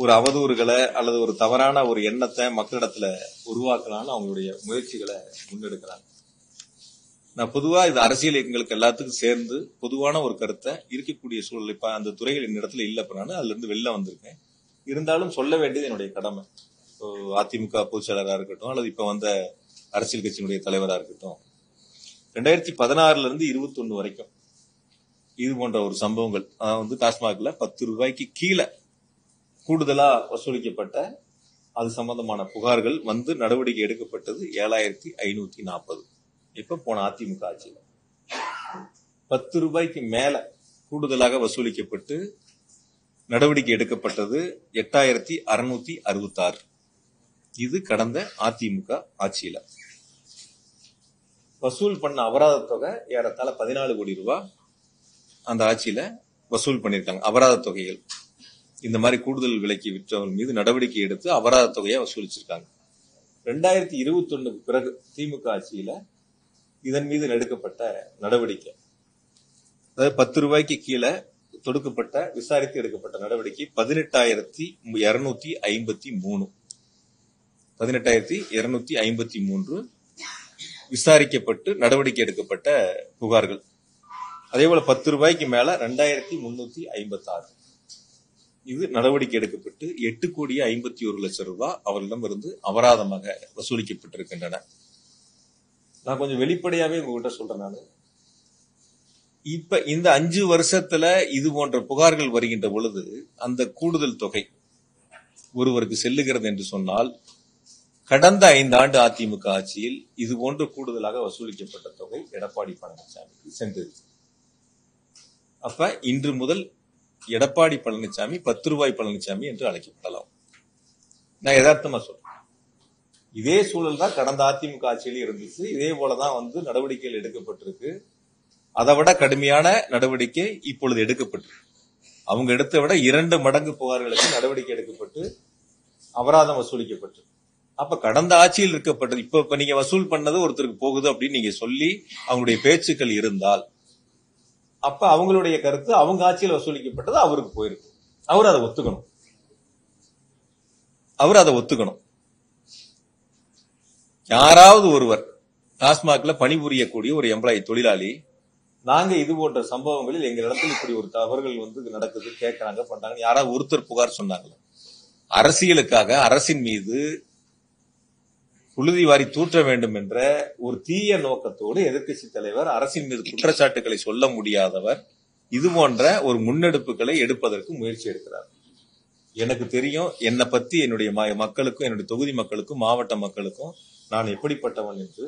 ஒரு அவதூறுகளை அல்லது ஒரு தவறான ஒரு எண்ணத்தை மக்களிடத்துல உருவாக்கலாம்னு அவங்களுடைய முயற்சிகளை முன்னெடுக்கிறாங்க. நான் பொதுவா இது அரசியல் இயக்கங்களுக்கு எல்லாத்துக்கும் சேர்ந்து பொதுவான ஒரு கருத்தை இருக்கக்கூடிய சூழல் இப்ப அந்த துறைகள் என்னிடத்துல இல்ல. இப்ப நான் அதுல இருந்து வெளில வந்திருக்கேன். இருந்தாலும் சொல்ல வேண்டியது என்னுடைய கடமை. அதிமுக பொதுச்செயலராக இருக்கட்டும் அல்லது இப்ப வந்த அரசியல் கட்சியினுடைய தலைவராக இருக்கட்டும், 2016 இருந்து 21 வரைக்கும் இது போன்ற ஒரு சம்பவங்கள் டாஸ்மாக்ல 10 ரூபாய்க்கு கீழே கூடுதலா வசூலிக்கப்பட்ட அது சம்பந்தமான புகார்கள் வந்து நடவடிக்கை எடுக்கப்பட்டது 7540. இப்ப போன அதிமுக ஆட்சியில் 10 ரூபாய்க்கு மேல கூடுதலாக வசூலிக்கப்பட்டு நடவடிக்கை எடுக்கப்பட்டது 8666. இது கடந்த அதிமுக ஆட்சியில வசூல் பண்ண அபராத தொகை ஏறத்தாழ 14 கோடி ரூபாய் அந்த ஆட்சியில வசூல் பண்ணிருக்காங்க. அபராத தொகைகள் இந்த மாதிரி கூடுதல் விலைக்கு விற்றவர்கள் மீது நடவடிக்கை எடுத்து அபராத தொகையை வசூலிச்சிருக்காங்க. 2021 பிறகு திமுக ஆட்சியில இதன் மீது எடுக்கப்பட்ட நடவடிக்கை, அதாவது 10 ரூபாய்க்கு கீழே தொடுக்கப்பட்ட விசாரித்து எடுக்கப்பட்ட நடவடிக்கை 18,253. 18,253 விசாரிக்கப்பட்டு நடவடிக்கை எடுக்கப்பட்ட புகார்கள். அதே போல 10 ரூபாய்க்கு மேல 2,356. இது நடவடிக்கை எடுக்கப்பட்டு 8,51,00,000 ரூபாய் அவர்களிடமிருந்து அபராதமாக வசூலிக்கப்பட்டிருக்கின்றன. நான் கொஞ்சம் வெளிப்படையாவே உங்ககிட்ட சொல்றேன். நான் இப்ப இந்த 5 வருஷத்துல இது போன்ற புகார்கள் வருகின்ற பொழுது அந்த கூடுதல் தொகை ஒருவருக்கு செல்லுகிறது என்று சொன்னால், கடந்த 5 ஆண்டு அதிமுக ஆட்சியில் இது போன்று கூடுதலாக வசூலிக்கப்பட்ட தொகை எடப்பாடி பழனிசாமிக்கு சென்றது. அப்ப இன்று முதல் எடப்பாடி பழனிசாமி 10 ரூபாய் பழனிசாமி என்று அழைக்கப்படலாம். நான் யதார்த்தமா சொல்றேன். இதே சூழல் தான் கடந்த அதிமுக ஆட்சியில இருந்துச்சு. இதே போலதான் நடவடிக்கைகள் எடுக்கப்பட்டிருக்கு. அதை விட கடுமையான நடவடிக்கை இப்பொழுது எடுக்கப்பட்டிருக்கு. அவங்க எடுத்த விட 2 மடங்கு புகார்களுக்கு நடவடிக்கை எடுக்கப்பட்டு அபராதம் வசூலிக்கப்பட்டு, அப்ப கடந்த ஆட்சியில் இருக்கப்பட்டது இப்ப நீங்க வசூல் பண்ணது ஒருத்தருக்கு போகுது அப்படின்னு நீங்க சொல்லி அவங்களுடைய பேச்சுக்கள் இருந்தால், அப்ப அவங்களுடைய கருத்து அவங்க ஆட்சியில் வசூலிக்கப்பட்டது அவருக்கு போயிருக்கு. அவர் அதை ஒத்துக்கணும். யாராவது ஒருவர் டாஸ்மாக்ல பணிபுரியக்கூடிய ஒரு எம்ப்ளாயி தொழிலாளி, நாங்க இது போன்ற சம்பவங்களில் எங்க இடத்துல இப்படி ஒரு தவறுகள் நடக்குது, கேட்கறாங்க, பண்றாங்க, யாராவது ஒருத்தர் புகார் சொன்னாங்களா? அரசியலுக்காக அரசின் மீது புழுதி வாரி தூற்ற வேண்டும் என்ற ஒரு தீய நோக்கத்தோடு எதிர்க்கட்சி தலைவர் அரசின் மீது குற்றச்சாட்டுகளை சொல்ல முடியாதவர் இது போன்ற ஒரு முன்னெடுப்புகளை எடுப்பதற்கு முயற்சி எடுக்கிறார். எனக்கு தெரியும், என்னை பத்தி என்னுடைய மக்களுக்கும், என்னுடைய தொகுதி மக்களுக்கும், மாவட்ட மக்களுக்கும் நான் எப்படிப்பட்டவன் என்று,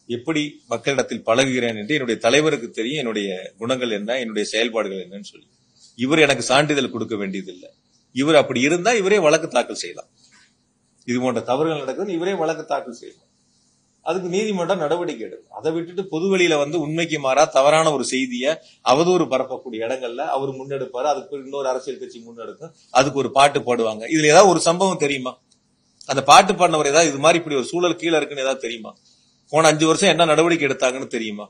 எப்படி மக்களிடத்தில் பழகுகிறேன் என்று என்னுடைய தலைவருக்கு தெரியும். என்னுடைய குணங்கள் என்ன, என்னுடைய செயல்பாடுகள் என்னன்னு சொல்லி இவர் எனக்கு சான்றிதழ் கொடுக்க வேண்டியதில்லை. இவர் அப்படி இருந்தா இவரே வழக்கு தாக்கல் செய்யலாம். இது போன்ற தவறுகள் நடக்குது, இவரே வழக்கு தாக்கல் செய்யலாம். அதுக்கு நீதிமன்றம் நடவடிக்கை எடுக்கும். அதை விட்டுட்டு பொதுவெளியில உண்மைக்கு மாறா தவறான ஒரு செய்தியை அவதூறு பரப்பக்கூடிய இடங்கள்ல அவர் முன்னெடுப்பாரு. அதுக்கு இன்னொரு அரசியல் கட்சி முன்னெடுக்கும். அதுக்கு ஒரு பாட்டு பாடுவாங்க. இதுல ஏதாவது ஒரு சம்பவம் தெரியுமா? அந்த பாட்டு பாடினவர் ஏதாவது இது மாதிரி இப்படி ஒரு சூழல் கீழே இருக்குன்னு ஏதாவது தெரியுமா? போன 5 வருஷம் என்ன நடவடிக்கை எடுத்தாங்கன்னு தெரியுமா?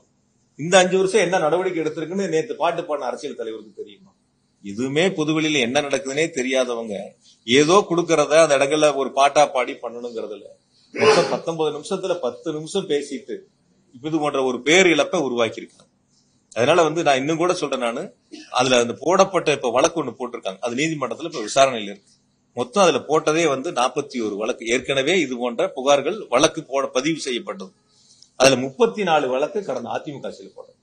இந்த 5 வருஷம் என்ன நடவடிக்கை எடுத்திருக்குன்னு நேற்று பாட்டு பாடின அரசியல் தலைவருக்கு தெரியுமா? எதுவுமே பொதுவெளியில என்ன நடக்குதுன்னே தெரியாதவங்க ஏதோ கொடுக்கறத அந்த இடங்கள்ல ஒரு பாட்டா பாடி பண்ணணுங்கிறதுல மொத்தம் 19 நிமிஷத்துல 10 நிமிஷம் பேசிட்டு இப்ப இது போன்ற ஒரு பேர் இழப்பை உருவாக்கி இருக்காங்க. அதனால நான் இன்னும் கூட சொல்றேன், நானு அதுல அந்த போடப்பட்ட இப்ப வழக்கு ஒண்ணு போட்டிருக்காங்க. அது நீதிமன்றத்துல இப்ப விசாரணையில் இருக்கு. மொத்தம் அதுல போட்டதே 41 வழக்கு. ஏற்கனவே இது போன்ற புகார்கள் வழக்கு பதிவு செய்யப்பட்டது. அதுல 34 வழக்கு கடந்த அதிமுக ஆட்சியில் போட்டது.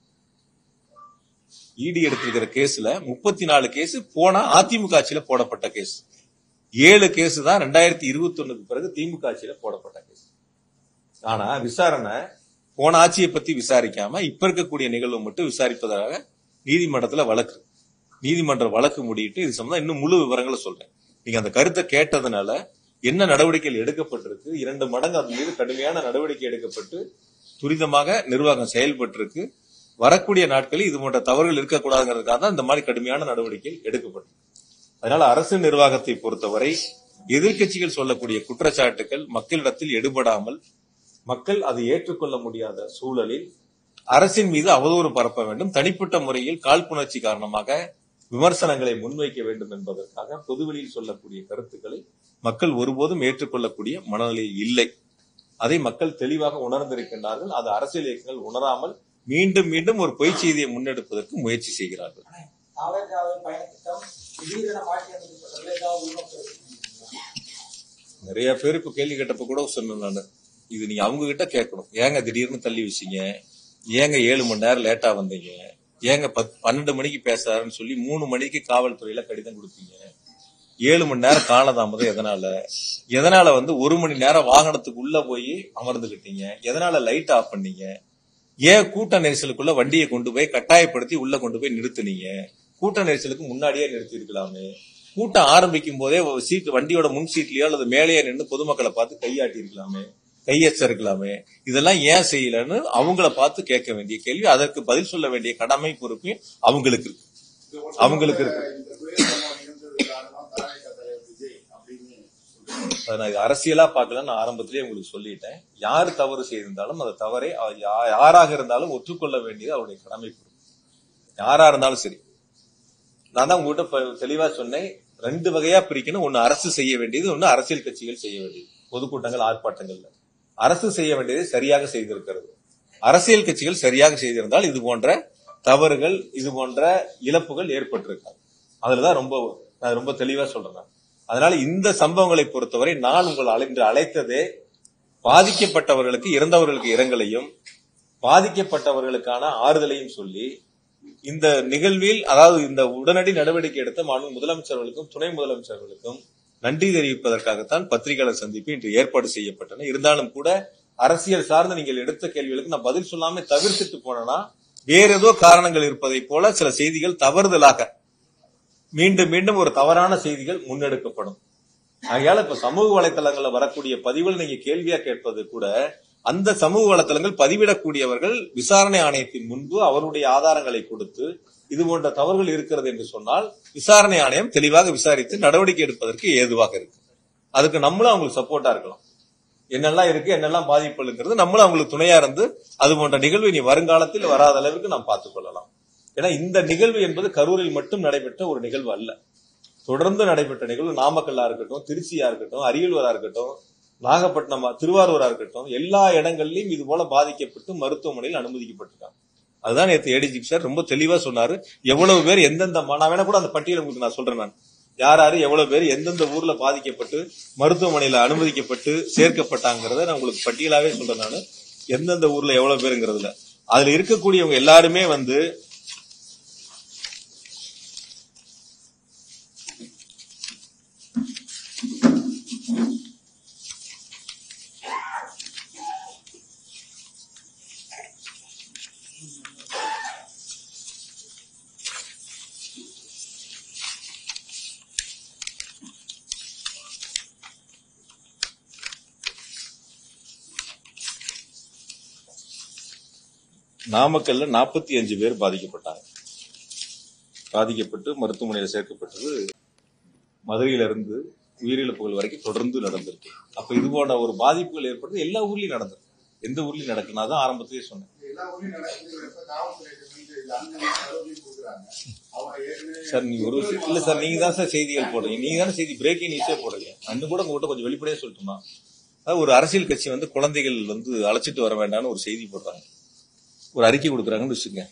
இடி எடுத்திருக்கிற கேஸ்ல 34 கேஸ் போன அதிமுக ஆட்சியில போடப்பட்ட கேஸ். 7 கேஸ் தான் 2021 பிறகு திமுக ஆட்சியில போடப்பட்ட கேஸ். ஆனா விசாரணை போன ஆட்சியை பத்தி விசாரிக்காம இப்ப இருக்கக்கூடிய நிகழ்வு மட்டும் விசாரிப்பதாக நீதிமன்றத்துல நீதிமன்ற வழக்கு முடியிட்டு இது சம்பந்தம் இன்னும் முழு விவரங்களை சொல்றேன். நீங்க அந்த கருத்தை கேட்டதுனால என்ன நடவடிக்கைகள் எடுக்கப்பட்டிருக்கு, 2 மடங்கு அதன் மீது கடுமையான நடவடிக்கை எடுக்கப்பட்டு துரிதமாக நிர்வாகம் செயல்பட்டிருக்கு. வரக்கூடிய நாட்களில் இது போன்ற தவறுகள் இருக்கக்கூடாதுங்கிறதுக்காக தான் இந்த மாதிரி கடுமையான நடவடிக்கை எடுக்கப்பட்டிருக்கு. அதனால அரசு நிர்வாகத்தை பொறுத்தவரை எதிர்க்கட்சிகள் சொல்லக்கூடிய குற்றச்சாட்டுகள் மக்களிடத்தில் எடுபடாமல் மக்கள் அதை ஏற்றுக்கொள்ள முடியாத சூழலில் அரசின் மீது அவதூறு பரப்ப வேண்டும், தனிப்பட்ட முறையில் காழ்ப்புணர்ச்சி காரணமாக விமர்சனங்களை முன்வைக்க வேண்டும் என்பதற்காக பொதுவெளியில் சொல்லக்கூடிய கருத்துக்களை மக்கள் ஒருபோதும் ஏற்றுக்கொள்ளக்கூடிய மனநிலையில் இல்லை. அதை மக்கள் தெளிவாக உணர்ந்திருக்கின்றார்கள். அது அரசியல் இயக்கங்கள் உணராமல் மீண்டும் மீண்டும் ஒரு பொய் செய்தியை முன்னெடுப்பதற்கு முயற்சி செய்கிறார்கள். நிறைய பேர் இப்ப கேள்வி கேட்டப்ப கூட சொன்னேன் நானு, இது நீங்க அவங்க கிட்ட கேட்கணும். ஏங்க திடீர்னு தள்ளி வச்சீங்க, ஏங்க 7 மணி நேரம் லேட்டா வந்தீங்க, ஏங்க 12 மணிக்கு பேசுறாருன்னு சொல்லி 3 மணிக்கு காவல்துறையில கடிதம் கொடுத்தீங்க, 7 மணி நேரம் காலதாமதம் எதனால 1 மணி நேரம் வாகனத்துக்கு உள்ள போய் அமர்ந்துகிட்டீங்க, எதனால லைட் ஆஃப் பண்ணீங்க, ஏன் கூட்ட நெரிசலுக்குள்ள வண்டியை கொண்டு போய் கட்டாயப்படுத்தி உள்ள கொண்டு போய் நிறுத்துனீங்க, கூட்ட நெரிசலுக்கு முன்னாடியே நிறுத்தி இருக்கலாமே, கூட்டம் ஆரம்பிக்கும் போதே சீட் வண்டியோட முன் சீட்லயோ அல்லது மேலேயே நின்று பொதுமக்களை பார்த்து கையாட்டி இருக்கலாமே, கையெச்சரிக்கலாமே, இதெல்லாம் ஏன் செய்யலன்னு அவங்கள பார்த்து கேட்க வேண்டிய கேள்வி, அதற்கு பதில் சொல்ல வேண்டிய கடமை பொறுப்பு அவங்களுக்கு இருக்கு. நான் அரசியலா பார்க்கல, நான் ஆரம்பத்திலேயே உங்களுக்கு சொல்லிட்டேன். யாரு தவறு செய்திருந்தாலும் அந்த தவறை யாராக இருந்தாலும் ஒற்றுக்கொள்ள வேண்டியது அவருடைய கடமை பொறுப்பு, யாரா இருந்தாலும் சரி. நான் தான் உங்ககிட்ட தெளிவா சொன்னேன், 2 வகையா பிரிக்கணும். ஒன்னு அரசு செய்ய வேண்டியது, ஒன்னு அரசியல் கட்சிகள் செய்ய வேண்டியது. பொதுக்கூட்டங்கள் ஆர்ப்பாட்டங்கள்ல அரசு செய்ய வேண்டியதை சரியாக செய்திருக்கிறது. அரசியல் கட்சிகள் சரியாக செய்திருந்தால் இது போன்ற தவறுகள், இது போன்ற இழப்புகள் ஏற்பட்டிருக்காது. அதுலதான் நான் ரொம்ப தெளிவா சொல்றேன். அதனால இந்த சம்பவங்களை பொறுத்தவரை நான் உங்கள் இன்று அழைத்ததே பாதிக்கப்பட்டவர்களுக்கு, இறந்தவர்களுக்கு இரங்கலையும் பாதிக்கப்பட்டவர்களுக்கான ஆறுதலையும் சொல்லி இந்த நிகழ்வில், அதாவது இந்த உடனடி நடவடிக்கை எடுத்த மாண்பு முதலமைச்சர்களுக்கும் துணை முதலமைச்சர்களுக்கும் நன்றி தெரிவிப்பதற்காகத்தான் பத்திரிகையாளர் சந்திப்பு இன்று ஏற்பாடு செய்யப்பட்டன. இருந்தாலும் கூட அரசியல் சார்ந்து நீங்கள் எடுத்த கேள்விகளுக்கு நான் பதில் சொல்லாம தவிர்த்துட்டு போனா வேற ஏதோ காரணங்கள் இருப்பதை போல சில செய்திகள் தவறுதலாக மீண்டும் மீண்டும் ஒரு தவறான செய்திகள் முன்னெடுக்கப்படும். ஆகையால இப்ப சமூக வலைதளங்கள்ல வரக்கூடிய பதிவுகள் நீங்க கேள்வியா கேட்பது கூட, அந்த சமூக வலைதளங்கள் பதிவிடக்கூடியவர்கள் விசாரணை ஆணையத்தின் முன்பு அவருடைய ஆதாரங்களை கொடுத்து இது போன்ற தவறுகள் இருக்கிறது என்று சொன்னால் விசாரணை ஆணையம் தெளிவாக விசாரித்து நடவடிக்கை எடுப்பதற்கு ஏதுவாக இருக்கு. அதுக்கு நம்மளும் அவங்களுக்கு சப்போர்ட்டா இருக்கலாம். என்னெல்லாம் இருக்கு, என்னெல்லாம் பாதிப்புங்கிறது நம்மளும் அவங்களுக்கு துணையா இருந்து அது போன்ற நிகழ்வு இனி வருங்காலத்தில் வராத அளவுக்கு நாம் பார்த்துக் கொள்ளலாம். ஏன்னா இந்த நிகழ்வு என்பது கரூரில் மட்டும் நடைபெற்ற ஒரு நிகழ்வு அல்ல, தொடர்ந்து நடைபெற்ற நிகழ்வு. நாமக்கல்லா இருக்கட்டும், திருச்சியா இருக்கட்டும், அரியலூரா இருக்கட்டும், நாகப்பட்டினம், திருவாரூரா இருக்கட்டும், எல்லா இடங்கள்லயும் இது போல பாதிக்கப்பட்டு மருத்துவமனையில் அனுமதிக்கப்பட்டிருக்காங்க. அதுதான் நேற்று ஏடிஜிபி சார் ரொம்ப தெளிவா சொன்னாரு. எவ்வளவு பேர் எந்தெந்த, நான் வேணா கூட அந்த பட்டியலை உங்களுக்கு நான் சொல்றேன். நான் யாரு எவ்வளவு பேர் எந்தெந்த ஊர்ல பாதிக்கப்பட்டு மருத்துவமனையில அனுமதிக்கப்பட்டு சேர்க்கப்பட்டாங்கிறத நான் உங்களுக்கு பட்டியலாவே சொல்றேன். நான் எந்தெந்த ஊர்ல எவ்வளவு பேருங்கிறதுல அதுல இருக்கக்கூடியவங்க எல்லாருமே நாமக்கல்ல 45 பேர் பாதிக்கப்பட்டு மருத்துவமனையில் சேர்க்கப்பட்டது மதுரையிலிருந்து உயிரிழப்புகள் வரைக்கும் தொடர்ந்து நடந்திருக்கு. அப்ப இது போன்ற ஒரு பாதிப்புகள் ஏற்படுறது எல்லா ஊர்லயும் நடந்திருக்கு. எந்த ஊர்லயும் நடக்கு, நான் தான் ஆரம்பத்திலேயே சொன்னேன். சார் நீங்க இல்ல சார், நீங்க தான் சார் செய்திகள் போடுறீங்க, நீங்க தானே செய்தி பிரேக்கிங் நியூஸே போடுறீங்க. அண்ணன் கூட உங்ககிட்ட கொஞ்சம் வெளிப்படையா சொல்லட்டுமா, ஒரு அரசியல் கட்சி குழந்தைகள் அழைச்சிட்டு வர வேண்டாம்னு ஒரு செய்தி போடுறாங்க, ஒரு அறிக்கை கொடுக்குறாங்கன்னு வச்சுக்கோங்க.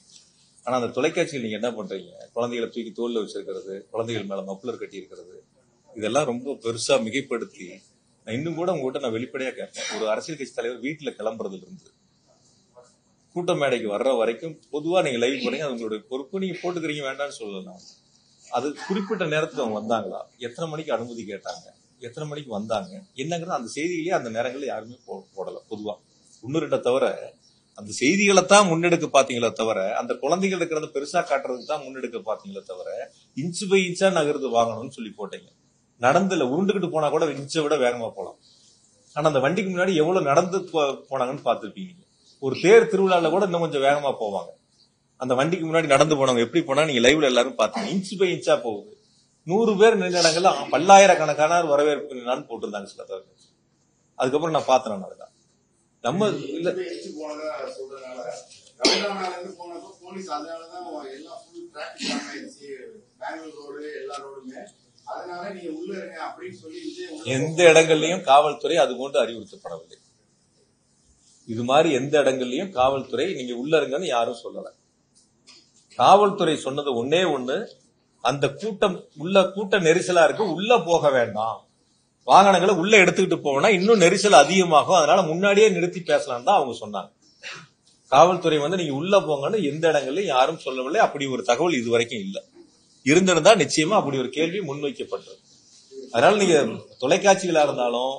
ஆனா அந்த தொலைக்காட்சியில் நீங்க என்ன பண்றீங்க, குழந்தைகளை தூக்கி தோல்ல வச்சிருக்கிறது, குழந்தைகள் மேல மப்ளர் கட்டி இருக்கிறது, இதெல்லாம் ரொம்ப பெருசா மிகைப்படுத்தி நான் இன்னும் கூட உங்ககிட்ட நான் வெளிப்படையா கேட்பேன். ஒரு அரசியல் கட்சி தலைவர் வீட்டுல கிளம்புறதுல இருந்து கூட்ட மேடைக்கு வர்ற வரைக்கும் பொதுவா நீங்க லைவ் போறீங்க, அது உங்களுடைய பொறுப்பு, நீங்க போட்டுக்கிறீங்க, வேண்டாம்னு சொல்லலாம். அது குறிப்பிட்ட நேரத்துக்கு அவங்க வந்தாங்களா, எத்தனை மணிக்கு அனுமதி கேட்டாங்க, எத்தனை மணிக்கு வந்தாங்க என்னங்கிறது அந்த செய்தியிலேயே அந்த நேரங்களில் யாருமே போடல. பொதுவா 1-2 தவிர அந்த செய்திகளை தான் முன்னெடுக்க பாத்தீங்களே தவிர, அந்த குழந்தைகள் இருக்கிறத பெருசா காட்டுறதுக்கு தான் முன்னெடுக்க பாத்தீங்களே தவிர, இன்ச்சு பை இன்ச்சா நகர்ந்து வாங்கணும்னு சொல்லி போட்டீங்க. நடந்துல உருண்டுகிட்டு போனா கூட இன்ச்சை விட வேகமா போலாம். ஆனா அந்த வண்டிக்கு முன்னாடி எவ்வளவு நடந்து போனாங்கன்னு பாத்துருப்பீங்க. ஒரு தேர் திருவிழால கூட இன்னும் கொஞ்சம் வேகமா போவாங்க. அந்த வண்டிக்கு முன்னாடி நடந்து போனவங்க எப்படி போனா நீங்க லைவ்ல எல்லாரும் பாத்தீங்க. இன்ச்சு பை இன்ச்சா போகுது. 100 பேர் நின்ற இடங்கள்ல பல்லாயிரக்கணக்கான வரவேற்பு நான் போட்டிருந்தாங்க சில தவிர. அதுக்கப்புறம் நான் பார்த்தேன். அதுதான் நம்ம இல்ல போலீஸ் அதனாலதான் எல்லாம் ஃபுல் டிராபிக் ஆயிடுச்சு பெங்களூர் ரோடு எல்லா ரோடுமே. அதனால நீங்க உள்ள இருங்க அப்படின்னு சொல்லி எந்த இடங்கள்லயும் காவல்துறை அது போன்று அறிவுறுத்தப்படவில்லை. இது மாதிரி எந்த இடங்கள்லயும் காவல்துறை நீங்க உள்ள இருங்கன்னு யாரும் சொல்லல. காவல்துறை சொன்னது ஒன்னே ஒண்ணு, அந்த கூட்ட நெரிசலா இருக்கு, உள்ள போக வேண்டாம், வாகனங்களை உள்ள எடுத்துக்கிட்டு போனா இன்னும் நெரிசல் அதிகமாகும், அதனால முன்னாடியே நிறுத்தி பேசலாம் தான் அவங்க சொன்னாங்க. காவல்துறை நீங்க உள்ள போங்கன்னு எந்த இடங்கள்லயும் யாரும் சொல்லவில்லை. அப்படி ஒரு தகவல் இதுவரைக்கும் இல்ல. இருந்திருந்தா நிச்சயமா அப்படி ஒரு கேள்வி முன்வைக்கப்பட்டது. அதனால நீங்க தொலைக்காட்சிகளா இருந்தாலும்,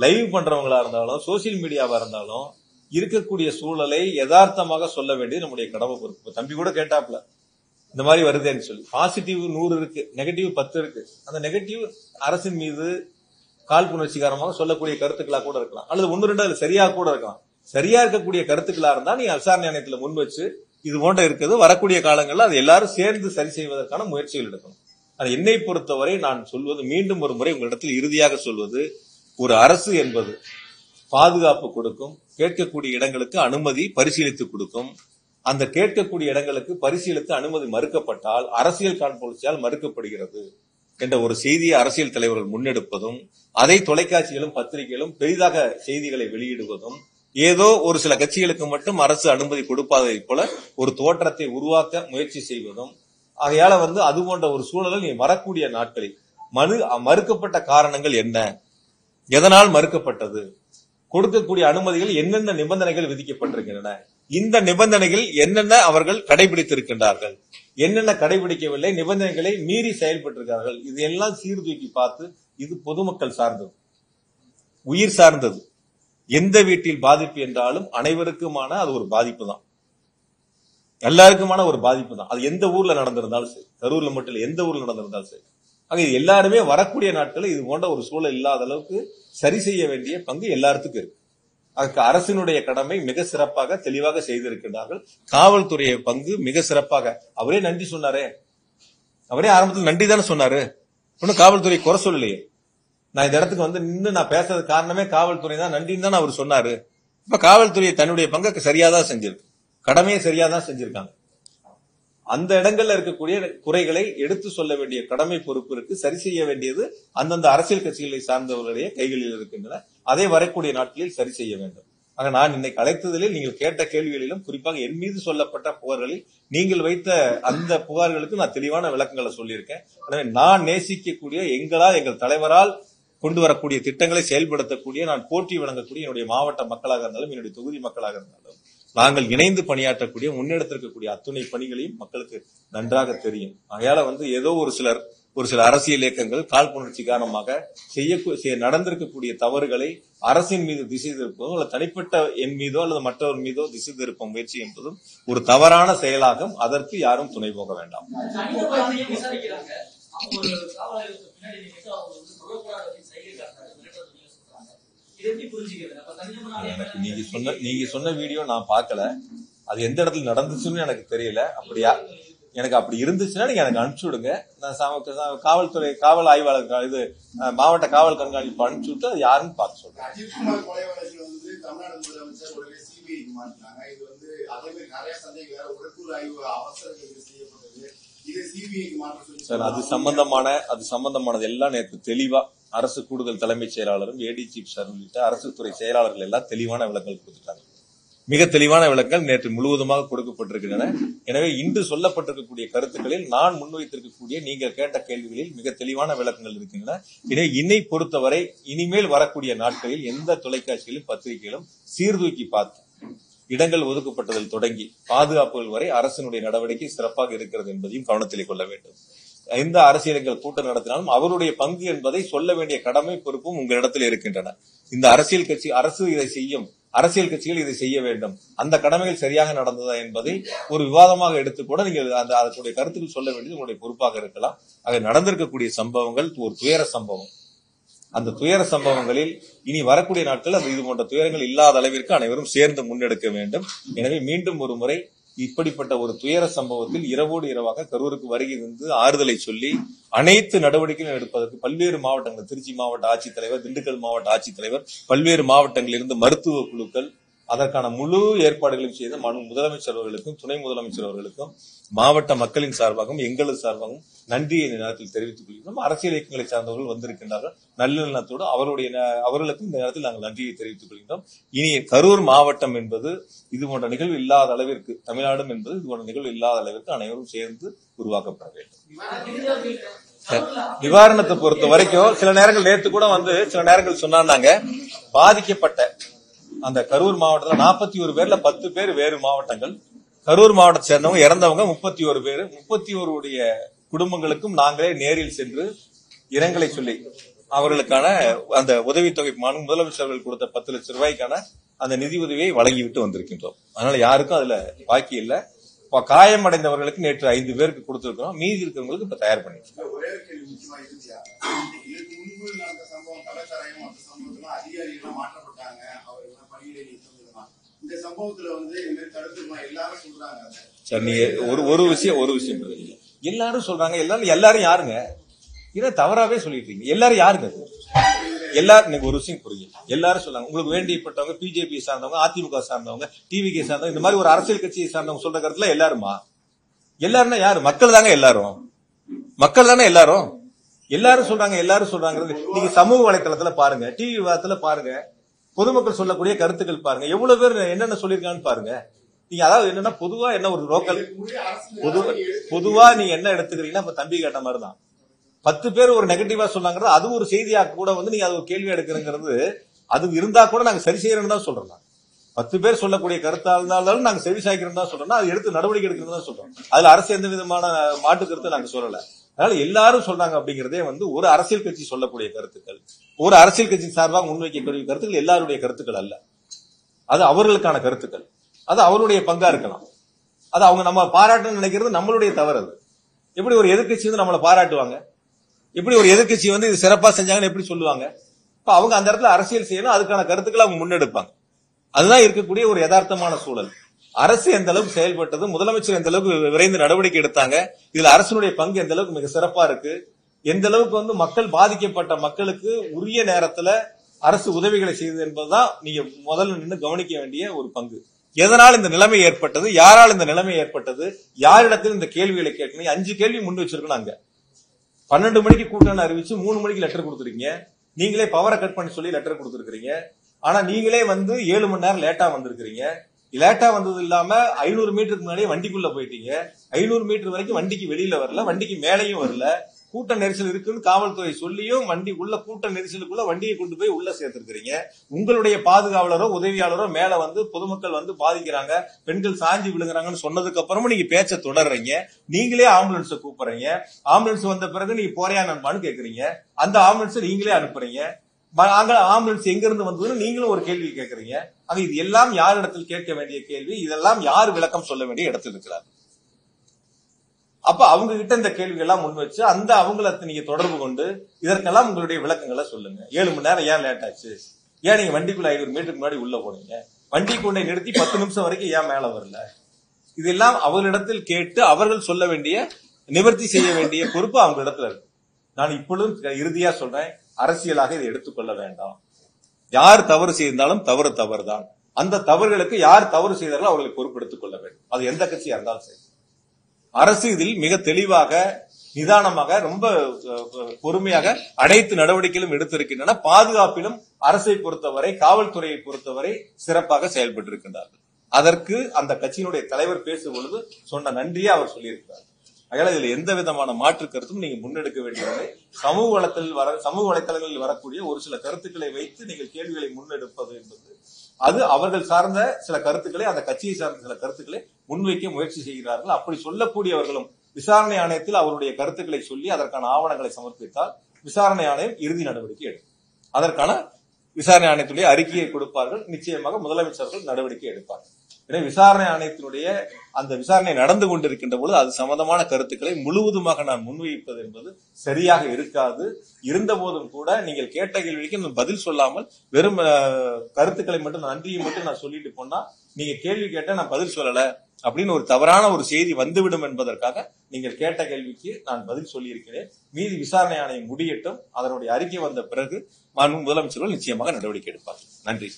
லைவ் பண்றவங்களா இருந்தாலும், சோசியல் மீடியாவா இருந்தாலும் இருக்கக்கூடிய சூழலை யதார்த்தமாக சொல்ல வேண்டியது நம்முடைய கடமை பொறுப்பு. தம்பி கூட கேட்டாப்ல இந்த மாதிரி வருதுன்னு சொல்லி. பாசிட்டிவ் 100 இருக்கு, நெகட்டிவ் 10 இருக்கு. அந்த நெகட்டிவ் அரசின் மீது காழ்ப்புணர்ச்சிகரமாக சொல்லக்கூடிய கருத்துக்களா கூட இருக்கலாம், அல்லது 1-2 அதுல சரியா கூட இருக்கலாம். சரியா இருக்கக்கூடிய கருத்துக்களா இருந்தா நீங்க விசாரணை ஆணையத்துல முன் வச்சு இது போன்ற இருக்குது, வரக்கூடிய காலங்களில் அது எல்லாரும் சேர்ந்து சரி செய்வதற்கான முயற்சிகள் எடுக்கணும். அது என்னை பொறுத்தவரை நான் சொல்வது, மீண்டும் ஒரு முறை உங்களிடத்தில் இறுதியாக சொல்வது, ஒரு அரசு என்பது பாதுகாப்பு கொடுக்கும், கேட்கக்கூடிய இடங்களுக்கு அனுமதி பரிசீலித்து கொடுக்கும். அந்த கேட்கக்கூடிய இடங்களுக்கு பரிசீலித்து அனுமதி மறுக்கப்பட்டால் அரசியல் காழ்ப்புணர்ச்சியால் மறுக்கப்படுகிறது என்ற ஒரு செய்தியை அரசியல் தலைவர்கள் முன்னெடுப்பதும், அதை தொலைக்காட்சிகளும் பத்திரிகைகளும் பெரிதாக செய்திகளை வெளியிடுவதும், ஏதோ ஒரு சில கட்சிகளுக்கு மட்டும் அரசு அனுமதி கொடுப்பதை போல ஒரு தோற்றத்தை உருவாக்க முயற்சி செய்வதும், ஆகையால அது போன்ற ஒரு சூழலில் நீ வரக்கூடிய நாட்களில் மறுக்கப்பட்ட காரணங்கள் என்ன, எதனால் மறுக்கப்பட்டது, கொடுக்கக்கூடிய அனுமதிகள் என்னென்ன நிபந்தனைகள் விதிக்கப்பட்டிருக்கின்றன, இந்த நிபந்தனைகள் என்னென்ன அவர்கள் கடைபிடித்திருக்கின்றார்கள், என்னென்ன கடைபிடிக்கவில்லை, நிபந்தனைகளை மீறி செயல்பட்டிருக்கிறார்கள், இது எல்லாம் சீர்தூக்கி பார்த்து, இது பொதுமக்கள் சார்ந்தது, உயிர் சார்ந்தது. எந்த வீட்டில் பாதிப்பு என்றாலும் அனைவருக்குமான அது ஒரு பாதிப்பு தான், எல்லாருக்குமான ஒரு பாதிப்பு தான். அது எந்த ஊர்ல நடந்திருந்தாலும் சரி, கரூர்ல மட்டும் இல்ல, எந்த ஊர்ல நடந்திருந்தாலும் சரி. ஆக இது எல்லாருமே வரக்கூடிய நாட்களில் இது போன்ற ஒரு சூழல் இல்லாத அளவுக்கு சரி செய்ய வேண்டிய பங்கு எல்லாத்துக்கும் இருக்கு. அதுக்கு அரசினுடைய கடமை மிக சிறப்பாக தெளிவாக செய்திருக்கிறார்கள். காவல்துறைய பங்கு மிக சிறப்பாக, அவரே நன்றி சொன்னாரே, அவரே ஆரம்பத்தில் நன்றி தானே சொன்னாரு, ஒன்னும் காவல்துறை குறை சொல்லலையே. நான் இந்த இடத்துக்கு நின்று நான் பேசுறது காரணமே காவல்துறை தான், நன்றின்னு தான் அவர் சொன்னாரு. இப்ப காவல்துறை தன்னுடைய பங்கை சரியாதான் செஞ்சிருக்கு, கடமையை சரியாதான் செஞ்சிருக்காங்க. அந்த இடங்கள்ல இருக்கக்கூடிய குறைகளை எடுத்து சொல்ல வேண்டிய கடமை பொறுப்பு இருக்கு, சரி செய்ய வேண்டியது அந்தந்த அரசியல் கட்சிகளை சார்ந்தவர்களுடைய கைகளில் இருக்கின்றன. அதை வரக்கூடிய நாட்களில் சரி செய்ய வேண்டும். ஆக நான் இன்னைக்கு அழைத்ததில் நீங்கள் கேட்ட கேள்விகளிலும், குறிப்பாக என் மீது சொல்லப்பட்ட புகார்களில் நீங்கள் வைத்த அந்த புகார்களுக்கு நான் தெளிவான விளக்கங்களை சொல்லியிருக்கேன். எனவே நான் நேசிக்கக்கூடிய, எங்கள் தலைவரால் கொண்டு வரக்கூடிய திட்டங்களை செயல்படுத்தக்கூடிய, நான் போற்றி வழங்கக்கூடிய என்னுடைய மாவட்ட மக்களாக இருந்தாலும், என்னுடைய தொகுதி மக்களாக இருந்தாலும், நாங்கள் இணைந்து பணியாற்றக்கூடிய, முன்னெடுத்திருக்கக்கூடிய அத்துணை பணிகளையும் மக்களுக்கு நன்றாக தெரியும். ஆகையால ஏதோ ஒரு சில அரசியல் இயக்கங்கள் காழ்ப்புணர்ச்சி காரணமாக நடந்திருக்கக்கூடிய தவறுகளை அரசின் மீது திசை திருப்பதோ, அல்லது தனிப்பட்ட என் மீதோ அல்லது மற்றவர் மீதோ திசை திருப்ப முயற்சி என்பதும் ஒரு தவறான செயலாகும். அதற்கு யாரும் துணை போக வேண்டாம். எனக்கு நீங்க சொன்ன வீடியோ நான் பார்க்கல, அது எந்த இடத்துல நடந்துச்சுன்னு எனக்கு தெரியல. அப்படியா, எனக்கு அப்படி இருந்துச்சுன்னா நீங்க எனக்கு அனுப்பிச்சு விடுங்க. நான் காவல்துறை காவல் ஆய்வாளர் இது மாவட்ட காவல் கண்காணிப்பு அனுப்பிச்சு விட்டு அது யாருன்னு பார்த்து சொல்றேன். அஜித்குமார் கொலை வழக்கில் தமிழ்நாடு முதலமைச்சர் உடனே சிபிஐக்கு மாற்றினாங்க. இது அதே மாதிரி நிறைய சந்தேகங்கள் உடற்கூறு ஆய்வு அவசரங்கள் செய்யப்பட்டது. இது சிபிஐக்கு மாற்ற சார், அது சம்பந்தமானது எல்லாம் நேற்று தெளிவா அரசு கூடுதல் தலைமைச் செயலாளரும், ஏடி சீஃப் சார் உள்ளிட்ட அரசு துறை செயலாளர்கள் எல்லாம் தெளிவான விளக்கங்கள் கொடுத்துட்டாங்க. மிக தெளிவான விளக்கங்கள் நேற்று முழுவதுமாக கொடுக்கப்பட்டிருக்கின்றன. எனவே இன்று சொல்லப்பட்டிருக்கக்கூடிய கருத்துக்களில் நான் முன்வைத்திருக்கக்கூடிய நீங்கள் கேட்ட கேள்விகளில் மிக தெளிவான விளக்கங்கள் இருக்கின்றன. எனவே என்னை பொறுத்தவரை இனிமேல் வரக்கூடிய நாட்களில் எந்த தொலைக்காட்சியிலும் பத்திரிகைகளும் சீர்தூக்கி பார்த்து, இடங்கள் ஒதுக்கப்பட்டதில் தொடங்கி பாதுகாப்புகள் வரை அரசினுடைய நடவடிக்கை சிறப்பாக இருக்கிறது என்பதையும் கவனத்திலே கொள்ள வேண்டும். எந்த அரசியல் கூட்டம் நடத்தினாலும் அவருடைய பங்கு என்பதை சொல்ல வேண்டிய கடமை பொறுப்பும் உங்களிடத்தில் இருக்கின்றன. இந்த அரசியல் கட்சி அரசு இதை செய்யும், அரசியல் கட்சிகள் இதை செய்ய வேண்டும், அந்த கடமைகள் சரியாக நடந்ததா என்பதை ஒரு விவாதமாக எடுத்து கூட நீங்கள் அதனுடைய கருத்துக்கள் சொல்ல வேண்டியது உங்களுடைய பொறுப்பாக இருக்கலாம். ஆக நடந்திருக்கக்கூடிய சம்பவங்கள் ஒரு துயர சம்பவம். அந்த துயர சம்பவங்களில் இனி வரக்கூடிய நாட்கள் அது இது போன்ற துயரங்கள் இல்லாத அளவிற்கு அனைவரும் சேர்ந்து முன்னெடுக்க வேண்டும். எனவே மீண்டும் ஒரு முறை இப்படிப்பட்ட ஒரு துயர சம்பவத்தில் இரவோடு இரவாக கரூருக்கு வருகை இருந்து ஆறுதலை சொல்லி அனைத்து நடவடிக்கைகளும் எடுப்பதற்கு பல்வேறு மாவட்டங்கள், திருச்சி மாவட்ட ஆட்சித்தலைவர், திண்டுக்கல் மாவட்ட ஆட்சித்தலைவர், பல்வேறு மாவட்டங்களிலிருந்து மருத்துவ குழுக்கள் அதற்கான முழு ஏற்பாடுகளையும் செய்து முதலமைச்சர் அவர்களுக்கும் துணை முதலமைச்சர் அவர்களுக்கும் மாவட்ட மக்களின் சார்பாகவும் எங்களது சார்பாகவும் நன்றியை இந்த நேரத்தில் தெரிவித்துக் கொள்கிறோம். அரசியல் இயக்கங்களை சார்ந்தவர்கள் வந்திருக்கின்றார்கள். நல்லெண்ணத்தோடு அவர்களுக்கும் இந்த நேரத்தில் நாங்கள் நன்றியை தெரிவித்துக் கொள்கிறோம். இனி கரூர் மாவட்டம் என்பது இது போன்ற நிகழ்வு இல்லாத அளவிற்கு, தமிழ்நாடும் என்பது இது போன்ற நிகழ்வு இல்லாத அளவிற்கு அனைவரும் சேர்ந்து உருவாக்கப்பட வேண்டும். நிவாரணத்தை பொறுத்த வரைக்கும் சில நேரங்கள் நேற்று கூட சில நேரங்கள் சொன்னாங்க, பாதிக்கப்பட்ட அந்த கரூர் மாவட்டத்தில் 41 பேர்ல 10 பேர் வேறு மாவட்டங்கள், கரூர் மாவட்டத்தை சேர்ந்தவங்க இறந்தவங்க 31 பேர். 31 குடும்பங்களுக்கும் நாங்களே நேரில் சென்று இரங்கலை சொல்லி அவர்களுக்கான அந்த உதவித்தொகை முதலமைச்சர்கள் கொடுத்த 10 லட்சம் ரூபாய்க்கான அந்த நிதி உதவியை வழங்கிவிட்டு வந்திருக்கின்றோம். அதனால யாருக்கும் அதுல பாக்கி இல்ல. காயமடைந்தவர்களுக்கு நேற்று 5 பேருக்கு கொடுத்திருக்கிறோம். மீதி இருக்கிறவங்களுக்கு இப்ப தயார் பண்ணிருக்கோம். சார், நீங்க ஒரு விஷயம் எல்லாரும் சொல்றாங்க, எல்லாரும் யாருங்க? இதை தவறாவே சொல்லிட்டு இருக்கீங்க. எல்லாரும் யாருங்க? எல்லாரும் ஒரு விஷயம் புரியும். எல்லாரும் சொல்றாங்க உங்களுக்கு வேண்டியப்பட்டவங்க பிஜேபி சார்ந்தவங்க, அதிமுக சார்ந்தவங்க, டிவிகே சார்ந்தவங்க, இந்த மாதிரி ஒரு அரசியல் கட்சியை சார்ந்தவங்க சொல்ற கருத்துல எல்லாருமா? எல்லாருன்னா யாரு? மக்கள் தாங்க எல்லாரும். மக்கள் தானே எல்லாரும். எல்லாரும் சொல்றாங்க. நீங்க சமூக வலைத்தளத்துல பாருங்க, டிவி விவாதத்துல பாருங்க, பொதுமக்கள் சொல்லக்கூடிய கருத்துக்கள் பாருங்க, எவ்வளவு பேர் என்னென்ன சொல்லிருக்கான்னு பாருங்க. நீங்க அதாவது என்னன்னா பொதுவா என்ன ஒரு லோக்கல் பொதுவா நீங்க என்ன எடுத்துக்கிறீங்கன்னா இப்ப தம்பி கேட்ட மாதிரிதான் 10 பேர் ஒரு நெகட்டிவா சொன்னாங்கிறது அது ஒரு செய்தியா கூட நீங்க அது ஒரு கேள்வி எடுக்கிறங்கிறது அது இருந்தா கூட நாங்க சரி செய்யறோம்னு தான் சொல்றோம். 10 பேர் சொல்லக்கூடிய கருத்தா இருந்தாலும் நாங்க செவி சாய்க்கிறோம் தான் சொல்றோம். அது எடுத்து நடவடிக்கை எடுக்கிறது தான் சொல்றோம். அதுல அரசு எந்த விதமான மாற்று கருத்தை நாங்க சொல்லல. அதனால எல்லாரும் சொல்றாங்க அப்படிங்கறதே ஒரு அரசியல் கட்சி சொல்லக்கூடிய கருத்துக்கள், ஒரு அரசியல் கட்சி சார்பாக முன்வைக்கக்கூடிய கருத்துக்கள் எல்லாருடைய கருத்துக்கள் அல்ல. அது அவர்களுக்கான கருத்துக்கள். அது அவருடைய பங்கா இருக்கலாம். அது அவங்க நம்ம பாராட்டணும்னு நினைக்கிறது நம்மளுடைய தவறு. அது எப்படி ஒரு எதிர்கட்சி நம்மளை பாராட்டுவாங்க? எப்படி ஒரு எதிர்கட்சி இது சிறப்பா செஞ்சாங்கன்னு எப்படி சொல்லுவாங்க? இப்ப அவங்க அந்த இடத்துல அரசியல் செய்யணும், அதுக்கான கருத்துக்களை அவங்க முன்னெடுப்பாங்க. அதுதான் இருக்கக்கூடிய ஒரு யதார்த்தமான சூழல். அரசு எந்த அளவுக்கு செயல்பட்டது, முதலமைச்சர் எந்த அளவுக்கு விரைந்து நடவடிக்கை எடுத்தாங்க, இதுல அரசுடைய பங்கு எந்த அளவுக்கு மிக சிறப்பா இருக்கு, எந்த அளவுக்கு மக்கள் பாதிக்கப்பட்ட மக்களுக்கு உரிய நேரத்துல அரசு உதவிகளை செய்தது என்பதுதான் நீங்க முதல்ல நின்று கவனிக்க வேண்டிய ஒரு பங்கு. எதனால் இந்த நிலைமை ஏற்பட்டது, யாரால் இந்த நிலைமை ஏற்பட்டது, யாரிடத்தில் இந்த கேள்விகளை கேட்கணும். 5 கேள்வி முன் வச்சிருக்கணும். அங்க 12 மணிக்கு கூட்டம் அறிவிச்சு 3 மணிக்கு லெட்டர் கொடுத்துருக்கீங்க. நீங்களே பவரை கட் பண்ணி சொல்லி லெட்டர் கொடுத்துருக்கீங்க. ஆனா நீங்களே 7 மணி நேரம் லேட்டா வந்திருக்கீங்க. லேட்டா வந்தது இல்லாம 500 மீட்டருக்கு முன்னாடியே வண்டிக்குள்ள போயிட்டீங்க. 500 மீட்டர் வரைக்கும் வண்டிக்கு வெளியில வரல, வண்டிக்கு மேலையும் வரல. கூட்ட நெரிசல் இருக்குன்னு காவல்துறை சொல்லியும் வண்டி உள்ள கூட்ட நெரிசலுக்குள்ள வண்டியை கொண்டு போய் உள்ள சேர்த்திருக்கிறீங்க. உங்களுடைய பாதுகாவலரோ உதவியாளரோ மேல பொதுமக்கள் பாதிக்கிறாங்க, பெண்கள் சாஞ்சி விழுங்குறாங்கன்னு சொன்னதுக்கு அப்புறமும் நீங்க பேச்ச தொடர்றீங்க. நீங்களே ஆம்புலன்ஸ கூப்பிடுறீங்க. ஆம்புலன்ஸ் வந்த பிறகு நீங்க போறியா நண்பான்னு கேக்குறீங்க. அந்த ஆம்புலன்ஸ் நீங்களே அனுப்புறீங்க. ஆம்புலன்ஸ் எங்க இருந்து வந்ததுன்னு நீங்களும் ஒரு கேள்வி கேட்கறீங்க. ஆக இது எல்லாம் யார் இடத்தில் கேட்க வேண்டிய கேள்வி, இதெல்லாம் யார் விளக்கம் சொல்ல வேண்டிய இடத்தில் இருக்கிறார். அப்ப அவங்க கிட்ட இந்த கேள்விகள் எல்லாம் முன் வச்சு அந்த அவங்களை நீங்க தொடர்பு கொண்டு இதற்கெல்லாம் உங்களுடைய விளக்கங்களை சொல்லுங்க. 7 மணி நேரம் ஏன் லேட் ஆச்சு, ஏன் நீங்க வண்டிக்குள்ள 500 மீட்டருக்கு முன்னாடி உள்ள போனீங்க, வண்டி கொண்டை நிறுத்தி 10 நிமிஷம் வரைக்கும் ஏன் மேல வரல, இதெல்லாம் அவர்களிடத்தில் கேட்டு அவர்கள் சொல்ல வேண்டிய நிவர்த்தி செய்ய வேண்டிய பொறுப்பு அவங்க இடத்துல இருக்கு. நான் இப்பொழுதும் இறுதியா சொல்றேன், அரசியலாக இதை எடுத்துக்கொள்ள வேண்டாம். யார் தவறு செய்தாலும் தவறு தான். அந்த தவறுகளுக்கு யார் தவறு செய்தார்களோ அவர்களை பொறுப்பெடுத்துக் கொள்ள வேண்டும். அது எந்த கட்சியா இருந்தாலும் சரி. அரசு இதில் மிக தெளிவாக நிதானமாக ரொம்ப பொறுமையாக அனைத்து நடவடிக்கைகளும் எடுத்திருக்கின்றன. பாதுகாப்பிலும் அரசை பொறுத்தவரை காவல்துறையை பொறுத்தவரை சிறப்பாக செயல்பட்டு இருக்கின்றார்கள். அதற்கு அந்த கட்சியினுடைய தலைவர் பேசும் பொழுது சொன்ன நன்றியை அவர் சொல்லியிருக்கிறார். அதனால இதுல எந்த விதமான மாற்று கருத்தும் நீங்க முன்னெடுக்க வேண்டியதில்லை. சமூக வலைத்தளங்களில் வரக்கூடிய ஒரு சில கருத்துக்களை வைத்து நீங்கள் கேள்விகளை முன்னெடுப்பது என்பது அது அவர்கள் சார்ந்த சில கருத்துக்களை, அந்த கட்சியை சார்ந்த சில கருத்துக்களை முன்வைக்க முயற்சி செய்கிறார்கள். அப்படி சொல்லக்கூடியவர்களும் விசாரணை ஆணையத்தில் அவருடைய கருத்துக்களை சொல்லி அதற்கான ஆவணங்களை சமர்ப்பித்தால் விசாரணை ஆணையம் இறுதி நடவடிக்கை எடுக்கும். அதற்கான விசாரணை ஆணையத்துடைய அறிக்கையை கொடுப்பார்கள். நிச்சயமாக முதலமைச்சர்கள் நடவடிக்கை எடுப்பார்கள். எனவே விசாரணை ஆணையத்தினுடைய அந்த விசாரணை நடந்து கொண்டிருக்கின்ற பொழுது அது சம்பந்தமான கருத்துக்களை முழுவதுமாக நான் முன்வைப்பது என்பது சரியாக இருக்காது. இருந்த போதும் கூட நீங்கள் கேட்ட கேள்விக்கு பதில் சொல்லாமல் வெறும் கருத்துக்களை மட்டும் நன்றியை மட்டும் நான் சொல்லிட்டு போனா நீங்க கேள்வி கேட்ட நான் பதில் சொல்லல அப்படின்னு ஒரு தவறான ஒரு செய்தி வந்துவிடும் என்பதற்காக நீங்கள் கேட்ட கேள்விக்கு நான் பதில் சொல்லியிருக்கிறேன். மீதி விசாரணை ஆணையம் முடியட்டும். அதனுடைய அறிக்கை வந்த பிறகு முதலமைச்சர்கள் நிச்சயமாக நடவடிக்கை எடுப்பார்கள். நன்றி.